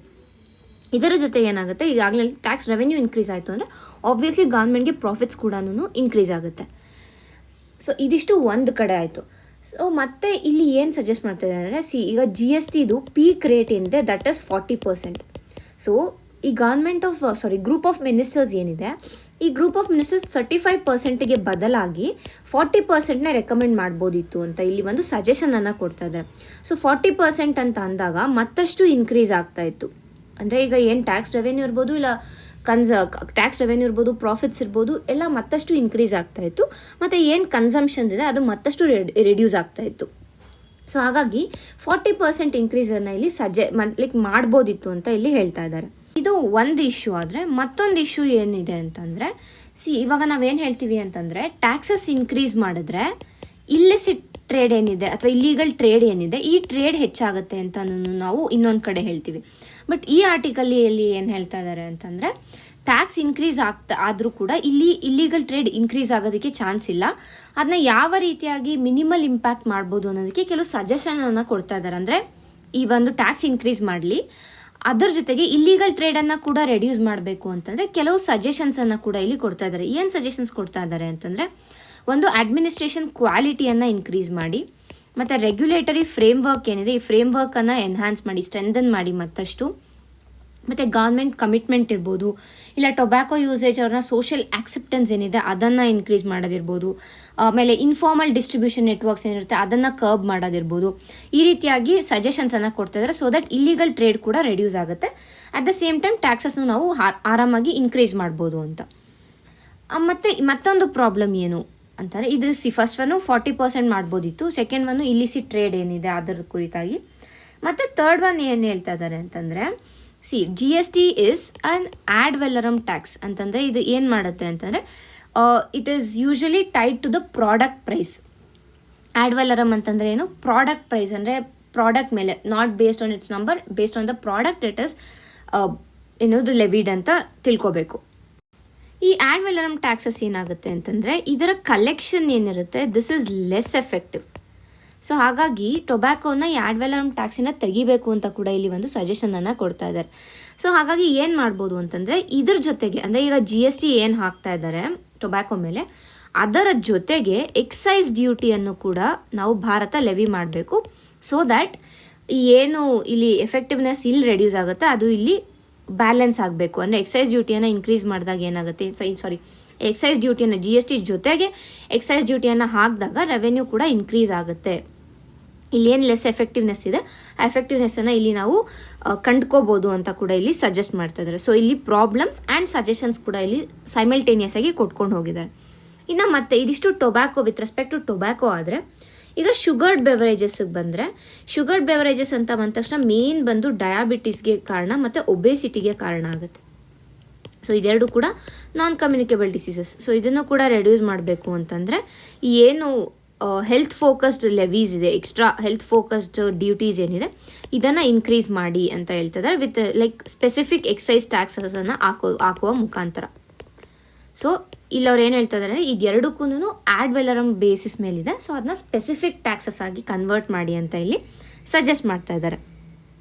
ಇದರ ಜೊತೆ ಏನಾಗುತ್ತೆ, ಈಗಾಗಲೇ ಟ್ಯಾಕ್ಸ್ ರೆವೆನ್ಯೂ ಇನ್ಕ್ರೀಸ್ ಆಯಿತು ಅಂದರೆ ಆಬ್ವಿಯಸ್ಲಿ ಗೌರ್ಮೆಂಟ್ಗೆ ಪ್ರಾಫಿಟ್ಸ್ ಕೂಡ ಇನ್ಕ್ರೀಸ್ ಆಗುತ್ತೆ. ಸೊ ಇದಿಷ್ಟು ಒಂದು ಕಡೆ ಆಯಿತು. ಸೊ ಮತ್ತೆ ಇಲ್ಲಿ ಏನು ಸಜೆಸ್ಟ್ ಮಾಡ್ತಾ ಇದ್ದಾರೆ ಅಂದರೆ, ಈಗ GSTದು ಪೀಕ್ ರೇಟ್ ಏನಿದೆ ದಟ್ ಈಸ್ 40%. ಸೊ ಈ ಗ್ರೂಪ್ ಆಫ್ ಮಿನಿಸ್ಟರ್ಸ್ ಏನಿದೆ ಈ ಗ್ರೂಪ್ ಆಫ್ ಮಿನಿಸ್ಟರ್ಸ್ 35%ಗೆ ಬದಲಾಗಿ 40%ನೇ ರೆಕಮೆಂಡ್ ಮಾಡ್ಬೋದಿತ್ತು ಅಂತ ಇಲ್ಲಿ ಒಂದು ಸಜೆಷನನ್ನು ಕೊಡ್ತಾ ಇದ್ದಾರೆ. ಸೊ 40% ಅಂತ ಅಂದಾಗ ಮತ್ತಷ್ಟು ಇನ್ಕ್ರೀಸ್ ಆಗ್ತಾ ಇತ್ತು. ಅಂದರೆ ಈಗ ಏನು ಟ್ಯಾಕ್ಸ್ ರೆವೆನ್ಯೂ ಇರ್ಬೋದು, ಇಲ್ಲ ಟ್ಯಾಕ್ಸ್ ರೆವೆನ್ಯೂ ಇರ್ಬೋದು, ಪ್ರಾಫಿಟ್ಸ್ ಇರ್ಬೋದು, ಎಲ್ಲ ಮತ್ತಷ್ಟು ಇನ್ಕ್ರೀಸ್ ಆಗ್ತಾ ಇತ್ತು. ಮತ್ತು ಏನು ಕನ್ಸಂಪ್ಷನ್ ಇದೆ ಅದು ಮತ್ತಷ್ಟು ರೆಡ್ಯೂಸ್ ಆಗ್ತಾ ಇತ್ತು. ಸೊ ಹಾಗಾಗಿ 40% ಇನ್ಕ್ರೀಸನ್ನು ಇಲ್ಲಿ ಮಾಡ್ಬೋದಿತ್ತು ಅಂತ ಇಲ್ಲಿ ಹೇಳ್ತಾ ಇದ್ದಾರೆ. ಇದು ಒಂದು ಇಶ್ಯೂ. ಆದರೆ ಮತ್ತೊಂದು ಇಶ್ಯೂ ಏನಿದೆ ಅಂತಂದರೆ, ಇವಾಗ ನಾವೇನು ಹೇಳ್ತೀವಿ ಅಂತಂದರೆ ಟ್ಯಾಕ್ಸಸ್ ಇನ್ಕ್ರೀಸ್ ಮಾಡಿದ್ರೆ ಇಲ್ಲಿಸಿಟ್ ಟ್ರೇಡ್ ಏನಿದೆ ಅಥವಾ ಇಲ್ಲೀಗಲ್ ಟ್ರೇಡ್ ಏನಿದೆ, ಈ ಟ್ರೇಡ್ ಹೆಚ್ಚಾಗುತ್ತೆ ಅಂತ ನಾವು ಇನ್ನೊಂದು ಕಡೆ ಹೇಳ್ತೀವಿ. ಬಟ್ ಈ ಆರ್ಟಿಕಲ್ಲಿ ಏನು ಹೇಳ್ತಾ ಇದ್ದಾರೆ ಅಂತಂದರೆ, ಟ್ಯಾಕ್ಸ್ ಇನ್ಕ್ರೀಸ್ ಆದರೂ ಕೂಡ ಇಲ್ಲಿ ಇಲ್ಲೀಗಲ್ ಟ್ರೇಡ್ ಇನ್ಕ್ರೀಸ್ ಆಗೋದಕ್ಕೆ ಚಾನ್ಸ್ ಇಲ್ಲ. ಅದನ್ನ ಯಾವ ರೀತಿಯಾಗಿ ಮಿನಿಮಲ್ ಇಂಪ್ಯಾಕ್ಟ್ ಮಾಡ್ಬೋದು ಅನ್ನೋದಕ್ಕೆ ಕೆಲವು ಸಜೆಷನನ್ನು ಕೊಡ್ತಾ ಇದ್ದಾರೆ. ಅಂದರೆ ಈ ಒಂದು ಟ್ಯಾಕ್ಸ್ ಇನ್ಕ್ರೀಸ್ ಮಾಡಲಿ, ಅದರ ಜೊತೆಗೆ ಇಲ್ಲೀಗಲ್ ಟ್ರೇಡನ್ನು ಕೂಡ ರೆಡ್ಯೂಸ್ ಮಾಡಬೇಕು ಅಂತಂದರೆ ಕೆಲವು ಸಜೆಷನ್ಸನ್ನು ಕೂಡ ಇಲ್ಲಿ ಕೊಡ್ತಾ ಇದ್ದಾರೆ. ಏನು ಸಜೆಷನ್ಸ್ ಕೊಡ್ತಾ ಇದ್ದಾರೆ ಅಂತಂದರೆ, ಒಂದು ಅಡ್ಮಿನಿಸ್ಟ್ರೇಷನ್ ಕ್ವಾಲಿಟಿಯನ್ನು ಇನ್ಕ್ರೀಸ್ ಮಾಡಿ, ಮತ್ತು ರೆಗ್ಯುಲೇಟರಿ ಫ್ರೇಮ್ವರ್ಕ್ ಏನಿದೆ ಈ ಫ್ರೇಮ್ವರ್ಕನ್ನು ಎನ್ಹಾನ್ಸ್ ಮಾಡಿ, ಸ್ಟ್ರೆಂಥನ್ ಮಾಡಿ ಮತ್ತಷ್ಟು. ಮತ್ತು ಗೌರ್ಮೆಂಟ್ ಕಮಿಟ್ಮೆಂಟ್ ಇರ್ಬೋದು, ಇಲ್ಲ ಟೊಬ್ಯಾಕೊ ಯೂಸೇಜ್ ಅವ್ರನ್ನ ಸೋಷಿಯಲ್ ಆಕ್ಸೆಪ್ಟೆನ್ಸ್ ಏನಿದೆ ಅದನ್ನು ಇನ್ಕ್ರೀಸ್ ಮಾಡೋದಿರ್ಬೋದು. ಆಮೇಲೆ ಇನ್ಫಾರ್ಮಲ್ ಡಿಸ್ಟ್ರಿಬ್ಯೂಷನ್ ನೆಟ್ವರ್ಕ್ಸ್ ಏನಿರುತ್ತೆ ಅದನ್ನು ಕರ್ಬ್ ಮಾಡೋದಿರ್ಬೋದು. ಈ ರೀತಿಯಾಗಿ ಸಜೆಷನ್ಸನ್ನು ಕೊಡ್ತಾ ಇದ್ದಾರೆ, ಸೊ ದಟ್ ಇಲ್ಲಿಗಲ್ ಟ್ರೇಡ್ ಕೂಡ ರೆಡ್ಯೂಸ್ ಆಗುತ್ತೆ. ಅಟ್ ದ ಸೇಮ್ ಟೈಮ್ ಟ್ಯಾಕ್ಸಸ್ನು ನಾವು ಆರಾಮಾಗಿ ಇನ್ಕ್ರೀಸ್ ಮಾಡ್ಬೋದು ಅಂತ. ಮತ್ತು ಮತ್ತೊಂದು ಪ್ರಾಬ್ಲಮ್ ಏನು ಅಂತಾರೆ, ಇದು ಫಸ್ಟ್ ಒನ್ನು 40% ಮಾಡ್ಬೋದಿತ್ತು, ಸೆಕೆಂಡ್ ಒನ್ನು ಇಲಿಸಿಟ್ ಟ್ರೇಡ್ ಏನಿದೆ ಅದರ ಕುರಿತಾಗಿ, ಮತ್ತು ಥರ್ಡ್ ಒನ್ ಏನು ಹೇಳ್ತಾ ಇದ್ದಾರೆ ಅಂತಂದರೆ, GST is an ad valorem tax ಅಂತಂದರೆ ಇದು ಏನು ಮಾಡುತ್ತೆ ಅಂತಂದರೆ, it is usually tied to the product price. Ad valorem ಅಂತಂದರೆ ಏನು, ಪ್ರಾಡಕ್ಟ್ ಪ್ರೈಸ್ ಅಂದರೆ ಪ್ರಾಡಕ್ಟ್ ಮೇಲೆ, not based on its number, based on the product it is ಏನೋದು ಲೆವಿಡ್ ಅಂತ ತಿಳ್ಕೊಬೇಕು. ಈ ಆ್ಯಡ್ ವೆಲರಮ್ ಟ್ಯಾಕ್ಸಸ್ ಏನಾಗುತ್ತೆ ಅಂತಂದರೆ, ಇದರ ಕಲೆಕ್ಷನ್ ಏನಿರುತ್ತೆ this is less effective. So ಹಾಗಾಗಿ ಟೊಬ್ಯಾಕೋನ ಈ ಆ್ಯಡ್ ವೆಲರಮ್ ಟ್ಯಾಕ್ಸಿನ ತೆಗಿಬೇಕು ಅಂತ ಕೂಡ ಇಲ್ಲಿ ಒಂದು ಸಜೆಷನನ್ನು ಕೊಡ್ತಾ ಇದ್ದಾರೆ. ಸೊ ಹಾಗಾಗಿ ಏನು ಮಾಡ್ಬೋದು ಅಂತಂದರೆ, ಇದ್ರ ಜೊತೆಗೆ ಅಂದರೆ ಈಗ GST ಏನು ಹಾಕ್ತಾ ಇದ್ದಾರೆ ಟೊಬ್ಯಾಕೊ ಮೇಲೆ, ಅದರ ಜೊತೆಗೆ ಎಕ್ಸೈಸ್ ಡ್ಯೂಟಿಯನ್ನು ಕೂಡ ನಾವು ಭಾರತ ಲೆವಿ ಮಾಡಬೇಕು. ಸೊ ದ್ಯಾಟ್ ಏನು ಇಲ್ಲಿ ಎಫೆಕ್ಟಿವ್ನೆಸ್ ಇಲ್ಲಿ ರೆಡ್ಯೂಸ್ ಆಗುತ್ತೆ ಅದು ಇಲ್ಲಿ ಬ್ಯಾಲೆನ್ಸ್ ಆಗಬೇಕು. ಅಂದರೆ ಎಕ್ಸೈಸ್ ಡ್ಯೂಟಿಯನ್ನು ಇನ್ಕ್ರೀಸ್ ಮಾಡಿದಾಗ ಏನಾಗುತ್ತೆ, ಎಕ್ಸೈಸ್ ಡ್ಯೂಟಿಯನ್ನು GST ಜೊತೆಗೆ ಎಕ್ಸೈಸ್ ಡ್ಯೂಟಿಯನ್ನು ಹಾಕಿದಾಗ ರೆವೆನ್ಯೂ ಕೂಡ ಇನ್ಕ್ರೀಸ್ ಆಗುತ್ತೆ. ಇಲ್ಲಿ ಏನು ಲೆಸ್ ಎಫೆಕ್ಟಿವ್ನೆಸ್ ಇದೆ ಆ ಎಫೆಕ್ಟಿವ್ನೆಸ್ಸನ್ನು ಇಲ್ಲಿ ನಾವು ಕಂಡ್ಕೋಬೋದು ಅಂತ ಕೂಡ ಇಲ್ಲಿ ಸಜೆಸ್ಟ್ ಮಾಡ್ತಾ ಇದ್ದಾರೆ. ಸೊ ಇಲ್ಲಿ ಪ್ರಾಬ್ಲಮ್ಸ್ ಆ್ಯಂಡ್ ಸಜೆಷನ್ಸ್ ಕೂಡ ಇಲ್ಲಿ ಸೈಮಲ್ಟೇನಿಯಸ್ ಆಗಿ ಕೊಟ್ಕೊಂಡು ಹೋಗಿದ್ದಾರೆ. ಇನ್ನು ಮತ್ತೆ ಇದಿಷ್ಟು tobacco with respect to tobacco. ಆದರೆ ಈಗ ಶುಗರ್ಡ್ ಬೆವರೇಜಸ್ಗೆ ಬಂದರೆ, ಶುಗರ್ಡ್ ಬೆವರೇಜಸ್ ಅಂತ ಬಂದ ತಕ್ಷಣ ಮೇನ್ ಬಂದು ಡಯಾಬಿಟೀಸ್ಗೆ ಕಾರಣ ಮತ್ತು ಒಬೇಸಿಟಿಗೆ ಕಾರಣ ಆಗುತ್ತೆ. ಸೊ ಇದೆರಡು ಕೂಡ ನಾನ್ ಕಮ್ಯುನಿಕೇಬಲ್ ಡಿಸೀಸಸ್. ಸೊ ಇದನ್ನು ಕೂಡ ರೆಡ್ಯೂಸ್ ಮಾಡಬೇಕು ಅಂತಂದರೆ ಏನು ಹೆಲ್ತ್ ಫೋಕಸ್ಡ್ ಲೆವೀಸ್ ಇದೆ, ಎಕ್ಸ್ಟ್ರಾ ಹೆಲ್ತ್ ಫೋಕಸ್ಡ್ ಡ್ಯೂಟೀಸ್ ಏನಿದೆ ಇದನ್ನು ಇನ್ಕ್ರೀಸ್ ಮಾಡಿ ಅಂತ ಹೇಳ್ತಿದ್ದಾರೆ, ವಿತ್ ಲೈಕ್ ಸ್ಪೆಸಿಫಿಕ್ ಎಕ್ಸೈಸ್ ಟ್ಯಾಕ್ಸಸನ್ನು ಹಾಕುವ ಮುಖಾಂತರ. ಸೊ ಇಲ್ಲಿ ಅವ್ರು ಏನು ಹೇಳ್ತಾ ಇದ್ದಾರೆ, ಈಗ ಎರಡಕ್ಕೂ ಆ್ಯಡ್ ವೆಲರಮ್ ಬೇಸಿಸ್ ಮೇಲಿದೆ, ಸೊ ಅದನ್ನ ಸ್ಪೆಸಿಫಿಕ್ ಟ್ಯಾಕ್ಸಸ್ ಆಗಿ ಕನ್ವರ್ಟ್ ಮಾಡಿ ಅಂತ ಇಲ್ಲಿ ಸಜೆಸ್ಟ್ ಮಾಡ್ತಾ ಇದ್ದಾರೆ.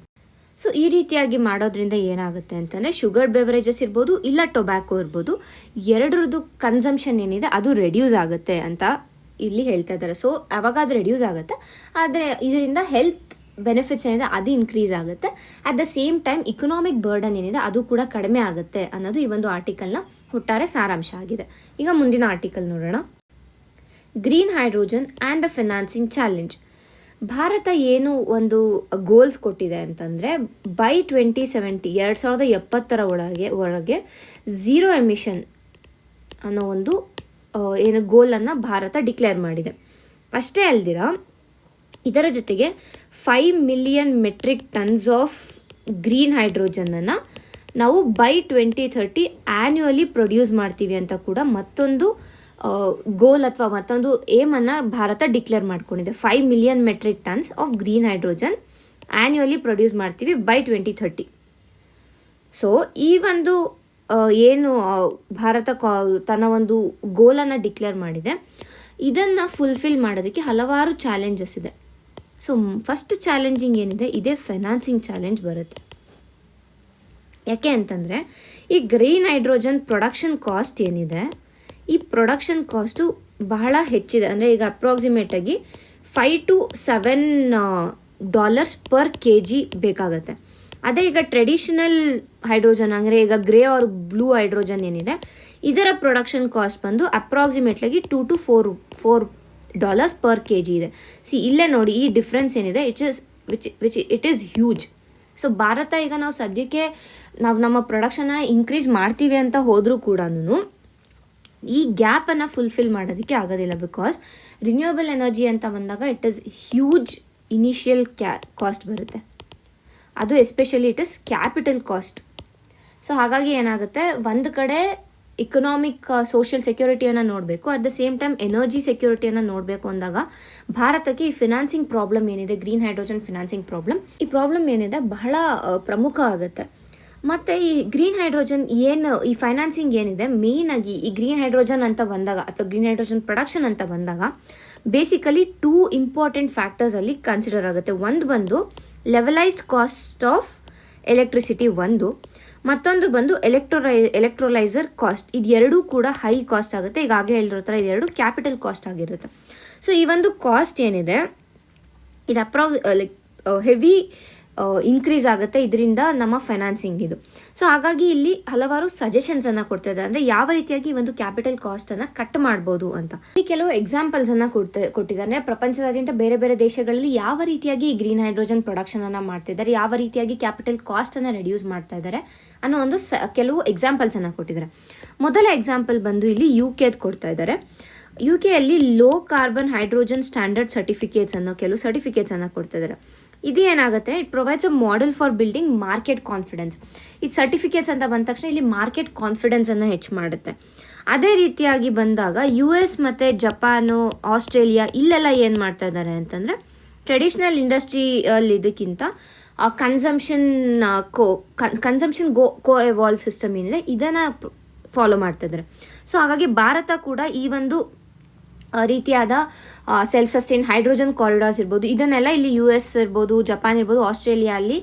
ಸೊ ಈ ರೀತಿಯಾಗಿ ಮಾಡೋದ್ರಿಂದ ಏನಾಗುತ್ತೆ ಅಂತಂದರೆ, ಶುಗರ್ ಬೆವರೇಜಸ್ ಇರ್ಬೋದು ಇಲ್ಲ ಟೊಬ್ಯಾಕೊ ಇರ್ಬೋದು, ಎರಡರದ್ದು ಕನ್ಸಂಪ್ಷನ್ ಏನಿದೆ ಅದು ರೆಡ್ಯೂಸ್ ಆಗುತ್ತೆ ಅಂತ ಇಲ್ಲಿ ಹೇಳ್ತಾ ಇದ್ದಾರೆ. ಸೊ ಅವಾಗ ಅದು ರೆಡ್ಯೂಸ್ ಆಗುತ್ತೆ, ಆದರೆ ಇದರಿಂದ ಹೆಲ್ತ್ ಬೆನಿಫಿಟ್ಸ್ ಏನಿದೆ ಅದು ಇನ್ಕ್ರೀಸ್ ಆಗುತ್ತೆ. At the same time economic burden ಏನಿದೆ ಅದು ಕೂಡ ಕಡಿಮೆ ಆಗುತ್ತೆ ಅನ್ನೋದು ಈ ಒಂದು ಆರ್ಟಿಕಲ್ನ ಒಟ್ಟಾರೆ ಸಾರಾಂಶ ಆಗಿದೆ. ಈಗ ಮುಂದಿನ ಆರ್ಟಿಕಲ್ ನೋಡೋಣ. Green hydrogen and the financing challenge. Bharat ಏನು ಒಂದು ಗೋಲ್ಸ್ ಕೊಟ್ಟಿದೆ ಅಂತಂದರೆ, ಬೈ 2070 2070 ಝೀರೋ ಎಮಿಷನ್ ಅನ್ನೋ ಒಂದು ಏನು ಗೋಲನ್ನು ಭಾರತ ಡಿಕ್ಲೇರ್ ಮಾಡಿದೆ. ಅಷ್ಟೇ ಅಲ್ದಿರ ಇದರ ಜೊತೆಗೆ 5 million metric tons of green ಹೈಡ್ರೋಜನನ್ನು ನಾವು ಬೈ 2030 ಆ್ಯನ್ಯುವಲಿ ಪ್ರೊಡ್ಯೂಸ್ ಮಾಡ್ತೀವಿ ಅಂತ ಕೂಡ ಮತ್ತೊಂದು ಗೋಲ್ ಅಥವಾ ಮತ್ತೊಂದು ಏಮನ್ನು ಭಾರತ ಡಿಕ್ಲೇರ್ ಮಾಡ್ಕೊಂಡಿದೆ. 5 million metric tons of green hydrogen annually produce ಮಾಡ್ತೀವಿ ಬೈ 2030. ಸೊ ಈ ಒಂದು ಏನು ಭಾರತ ತನ್ನ ಒಂದು ಗೋಲನ್ನು ಡಿಕ್ಲೇರ್ ಮಾಡಿದೆ, ಇದನ್ನು ಫುಲ್ಫಿಲ್ ಮಾಡೋದಕ್ಕೆ ಹಲವಾರು ಚಾಲೆಂಜಸ್ ಇದೆ. ಸೊ ಫಸ್ಟ್ ಚಾಲೆಂಜಿಂಗ್ ಏನಿದೆ, ಇದೇ ಫೈನಾನ್ಸಿಂಗ್ ಚಾಲೆಂಜ್ ಬರುತ್ತೆ. ಯಾಕೆ ಅಂತಂದರೆ, ಈ ಗ್ರೀನ್ ಹೈಡ್ರೋಜನ್ ಪ್ರೊಡಕ್ಷನ್ ಕಾಸ್ಟ್ ಏನಿದೆ, ಈ ಪ್ರೊಡಕ್ಷನ್ ಕಾಸ್ಟು ಬಹಳ ಹೆಚ್ಚಿದೆ. ಅಂದರೆ ಈಗ ಅಪ್ರಾಕ್ಸಿಮೇಟಾಗಿ $5 to $7 per kg ಬೇಕಾಗುತ್ತೆ. ಅದೇ ಈಗ ಟ್ರೆಡಿಷನಲ್ ಹೈಡ್ರೋಜನ್ ಅಂದರೆ ಈಗ ಗ್ರೇ ಆರ್ ಬ್ಲೂ ಹೈಡ್ರೋಜನ್ ಏನಿದೆ, ಇದರ ಪ್ರೊಡಕ್ಷನ್ ಕಾಸ್ಟ್ ಬಂದು ಅಪ್ರಾಕ್ಸಿಮೇಟ್ಲಾಗಿ $2 to $4 per kg ಇದೆ. ಇಲ್ಲೇ ನೋಡಿ ಈ ಡಿಫ್ರೆನ್ಸ್ ಏನಿದೆ, it is huge. So Bharat ಈಗ ನಾವು ಸದ್ಯಕ್ಕೆ ನಮ್ಮ ಪ್ರೊಡಕ್ಷನ್ನ ಇನ್ಕ್ರೀಸ್ ಮಾಡ್ತೀವಿ ಅಂತ ಹೋದರೂ ಕೂಡ ಈ ಗ್ಯಾಪನ್ನು ಫುಲ್ಫಿಲ್ ಮಾಡೋದಕ್ಕೆ ಆಗೋದಿಲ್ಲ. ಬಿಕಾಸ್ ರಿನ್ಯೂಯಬಲ್ ಎನರ್ಜಿ ಅಂತ ಬಂದಾಗ it is huge initial cost ಬರುತ್ತೆ. ಅದು especially it is capital cost. So ಹಾಗಾಗಿ ಏನಾಗುತ್ತೆ, ಒಂದು ಕಡೆ ಇಕನಾಮಿಕ್ ಸೋಷಿಯಲ್ ಸೆಕ್ಯೂರಿಟಿಯನ್ನು ನೋಡಬೇಕು, at the same time energy ಸೆಕ್ಯೂರಿಟಿಯನ್ನು ನೋಡಬೇಕು ಅಂದಾಗ ಭಾರತಕ್ಕೆ ಈ ಫಿನಾನ್ಸಿಂಗ್ ಪ್ರಾಬ್ಲಮ್ ಏನಿದೆ, ಗ್ರೀನ್ ಹೈಡ್ರೋಜನ್ ಫಿನಾನ್ಸಿಂಗ್ ಪ್ರಾಬ್ಲಮ್, ಈ ಪ್ರಾಬ್ಲಮ್ ಏನಿದೆ ಬಹಳ ಪ್ರಮುಖ ಆಗುತ್ತೆ. ಮತ್ತು ಈ ಗ್ರೀನ್ ಹೈಡ್ರೋಜನ್ ಈ ಫೈನಾನ್ಸಿಂಗ್ ಏನಿದೆ ಮೇಯ್ನಾಗಿ ಈ ಗ್ರೀನ್ ಹೈಡ್ರೋಜನ್ ಅಂತ ಬಂದಾಗ ಅಥವಾ ಗ್ರೀನ್ ಹೈಡ್ರೋಜನ್ ಪ್ರೊಡಕ್ಷನ್ ಅಂತ ಬಂದಾಗ ಬೇಸಿಕಲಿ 2 ಇಂಪಾರ್ಟೆಂಟ್ ಫ್ಯಾಕ್ಟರ್ಸಲ್ಲಿ ಕನ್ಸಿಡರ್ ಆಗುತ್ತೆ. ಒಂದು ಬಂದು ಲೆವೆಲೈಸ್ಡ್ ಕಾಸ್ಟ್ ಆಫ್ ಎಲೆಕ್ಟ್ರಿಸಿಟಿ, ಮತ್ತೊಂದು ಬಂದು ಎಲೆಕ್ಟ್ರೋಲೈಸರ್ ಕಾಸ್ಟ್. ಇದು ಎರಡೂ ಕೂಡ ಹೈ ಕಾಸ್ಟ್ ಆಗುತ್ತೆ. ಈಗಾಗಲೇ ಹೇಳಿರೋ ಥರ ಇದೆರಡು ಕ್ಯಾಪಿಟಲ್ ಕಾಸ್ಟ್ ಆಗಿರುತ್ತೆ. ಸೊ ಈ ಒಂದು ಕಾಸ್ಟ್ ಏನಿದೆ ಇದು ಹೆವಿ ಇನ್ಕ್ರೀಸ್ ಆಗುತ್ತೆ ಇದರಿಂದ ನಮ್ಮ ಫೈನಾನ್ಸಿಂಗ್ ಇದು. ಸೊ ಹಾಗಾಗಿ ಇಲ್ಲಿ ಹಲವಾರು ಸಜೆಷನ್ಸನ್ನು ಕೊಡ್ತಿದ್ದಾರೆ, ಅಂದರೆ ಯಾವ ರೀತಿಯಾಗಿ ಒಂದು ಕ್ಯಾಪಿಟಲ್ ಕಾಸ್ಟನ್ನು ಕಟ್ ಮಾಡ್ಬೋದು ಅಂತ. ಇಲ್ಲಿ ಕೆಲವು ಎಕ್ಸಾಂಪಲ್ಸನ್ನು ಕೊಟ್ಟಿದ್ದಾರೆ. ಪ್ರಪಂಚದಾದ್ಯಂತ ಬೇರೆ ಬೇರೆ ದೇಶಗಳಲ್ಲಿ ಯಾವ ರೀತಿಯಾಗಿ ಗ್ರೀನ್ ಹೈಡ್ರೋಜನ್ ಪ್ರೊಡಕ್ಷನನ್ನು ಮಾಡ್ತಿದ್ದಾರೆ, ಯಾವ ರೀತಿಯಾಗಿ ಕ್ಯಾಪಿಟಲ್ ಕಾಸ್ಟನ್ನು ರೆಡ್ಯೂಸ್ ಮಾಡ್ತಾ ಇದ್ದಾರೆ ಅನ್ನೋ ಒಂದು ಕೆಲವು ಎಕ್ಸಾಂಪಲ್ಸನ್ನು ಕೊಟ್ಟಿದ್ದಾರೆ. ಮೊದಲ ಎಕ್ಸಾಂಪಲ್ ಬಂದು ಇಲ್ಲಿ UK ಕೊಡ್ತಾ ಇದ್ದಾರೆ. UK low carbon hydrogen standard certificates ಅನ್ನೋ ಕೆಲವು ಸರ್ಟಿಫಿಕೇಟ್ಸನ್ನು ಕೊಡ್ತಾ ಇದ್ದಾರೆ. ಇದು ಏನಾಗುತ್ತೆ, it provides a model for building market confidence. ಇದು ಸರ್ಟಿಫಿಕೇಟ್ಸ್ ಅಂತ ಬಂದ ತಕ್ಷಣ ಇಲ್ಲಿ ಮಾರ್ಕೆಟ್ ಕಾನ್ಫಿಡೆನ್ಸನ್ನು ಹೆಚ್ಚು ಮಾಡುತ್ತೆ. ಅದೇ ರೀತಿಯಾಗಿ ಬಂದಾಗ US ಮತ್ತು ಜಪಾನು, ಆಸ್ಟ್ರೇಲಿಯಾ ಇಲ್ಲೆಲ್ಲ ಏನು ಮಾಡ್ತಾ ಇದ್ದಾರೆ ಅಂತಂದರೆ ಟ್ರೆಡಿಷ್ನಲ್ ಇಂಡಸ್ಟ್ರಿಯಲ್ಲಿ ಇದಕ್ಕಿಂತ ಕನ್ಸಂಪ್ಷನ್ ಕೋ ಎವಾಲ್ವ್ ಸಿಸ್ಟಮ್ ಏನಿದೆ ಇದನ್ನು ಫಾಲೋ ಮಾಡ್ತಾ ಇದ್ದಾರೆ. ಸೊ ಹಾಗಾಗಿ ಭಾರತ ಕೂಡ ಈ ಒಂದು ರೀತಿಯಾದ ಸೆಲ್ಫ್ ಸಸ್ಟೈನ್ ಹೈಡ್ರೋಜನ್ ಕಾರಿಡಾರ್ಸ್ ಇರ್ಬೋದು, ಇದನ್ನೆಲ್ಲ ಇಲ್ಲಿ US ಇರ್ಬೋದು, ಜಪಾನ್ ಇರ್ಬೋದು, ಆಸ್ಟ್ರೇಲಿಯಾ ಅಲ್ಲಿ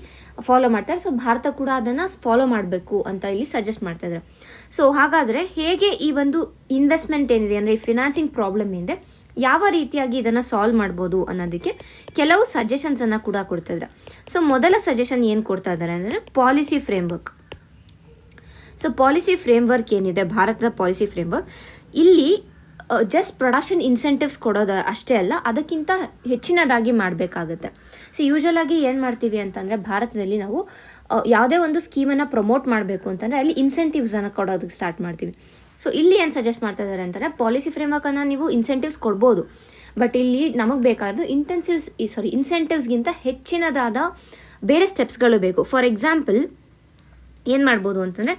ಫಾಲೋ ಮಾಡ್ತಾರೆ. ಸೊ ಭಾರತ ಕೂಡ ಅದನ್ನು ಫಾಲೋ ಮಾಡಬೇಕು ಅಂತ ಇಲ್ಲಿ ಸಜೆಸ್ಟ್ ಮಾಡ್ತಾ ಇದ್ದಾರೆ. ಸೊ ಹಾಗಾದರೆ ಹೇಗೆ ಈ ಒಂದು ಇನ್ವೆಸ್ಟ್ಮೆಂಟ್ ಏನಿದೆ ಅಂದರೆ ಈ ಫಿನಾನ್ಸಿಂಗ್ ಪ್ರಾಬ್ಲಮ್ ಏನಿದೆ ಯಾವ ರೀತಿಯಾಗಿ ಇದನ್ನು ಸಾಲ್ವ್ ಮಾಡ್ಬೋದು ಅನ್ನೋದಕ್ಕೆ ಕೆಲವು ಸಜೆಷನ್ಸನ್ನು ಕೂಡ ಕೊಡ್ತಾಯಿದ್ದಾರೆ. ಸೊ ಮೊದಲ ಸಜೆಷನ್ ಏನು ಕೊಡ್ತಾ ಇದ್ದಾರೆ ಅಂದರೆ policy framework. So policy framework ಏನಿದೆ, ಭಾರತದ ಪಾಲಿಸಿ ಫ್ರೇಮ್ವರ್ಕ್, ಇಲ್ಲಿ ಜಸ್ಟ್ ಪ್ರೊಡಕ್ಷನ್ ಇನ್ಸೆಂಟಿವ್ಸ್ ಕೊಡೋದು ಅಷ್ಟೇ ಅಲ್ಲ, ಅದಕ್ಕಿಂತ ಹೆಚ್ಚಿನದಾಗಿ ಮಾಡಬೇಕಾಗುತ್ತೆ. ಸೊ ಯೂಶಲಾಗಿ ಏನು ಮಾಡ್ತೀವಿ ಅಂತಂದರೆ ಭಾರತದಲ್ಲಿ ನಾವು ಯಾವುದೇ ಒಂದು ಸ್ಕೀಮನ್ನು ಪ್ರಮೋಟ್ ಮಾಡಬೇಕು ಅಂತಂದರೆ ಅಲ್ಲಿ ಇನ್ಸೆಂಟಿವ್ಸನ್ನು ಕೊಡೋದಕ್ಕೆ ಸ್ಟಾರ್ಟ್ ಮಾಡ್ತೀವಿ. ಸೊ ಇಲ್ಲಿ ಏನು ಸಜೆಸ್ಟ್ ಮಾಡ್ತಾ ಇದ್ದಾರೆ ಅಂತಂದರೆ ಪಾಲಿಸಿ ಫ್ರೇಮ್ವರ್ಕನ್ನು ನೀವು ಇನ್ಸೆಂಟಿವ್ಸ್ ಕೊಡ್ಬೋದು, ಬಟ್ ಇಲ್ಲಿ ನಮಗೆ ಬೇಕಾದ್ದು ಇನ್ಸೆಂಟಿವ್ಸ್ಗಿಂತ ಹೆಚ್ಚಿನದಾದ ಬೇರೆ ಸ್ಟೆಪ್ಸ್ಗಳು ಬೇಕು. ಫಾರ್ ಎಕ್ಸಾಂಪಲ್ ಏನು ಮಾಡ್ಬೋದು ಅಂತಂದರೆ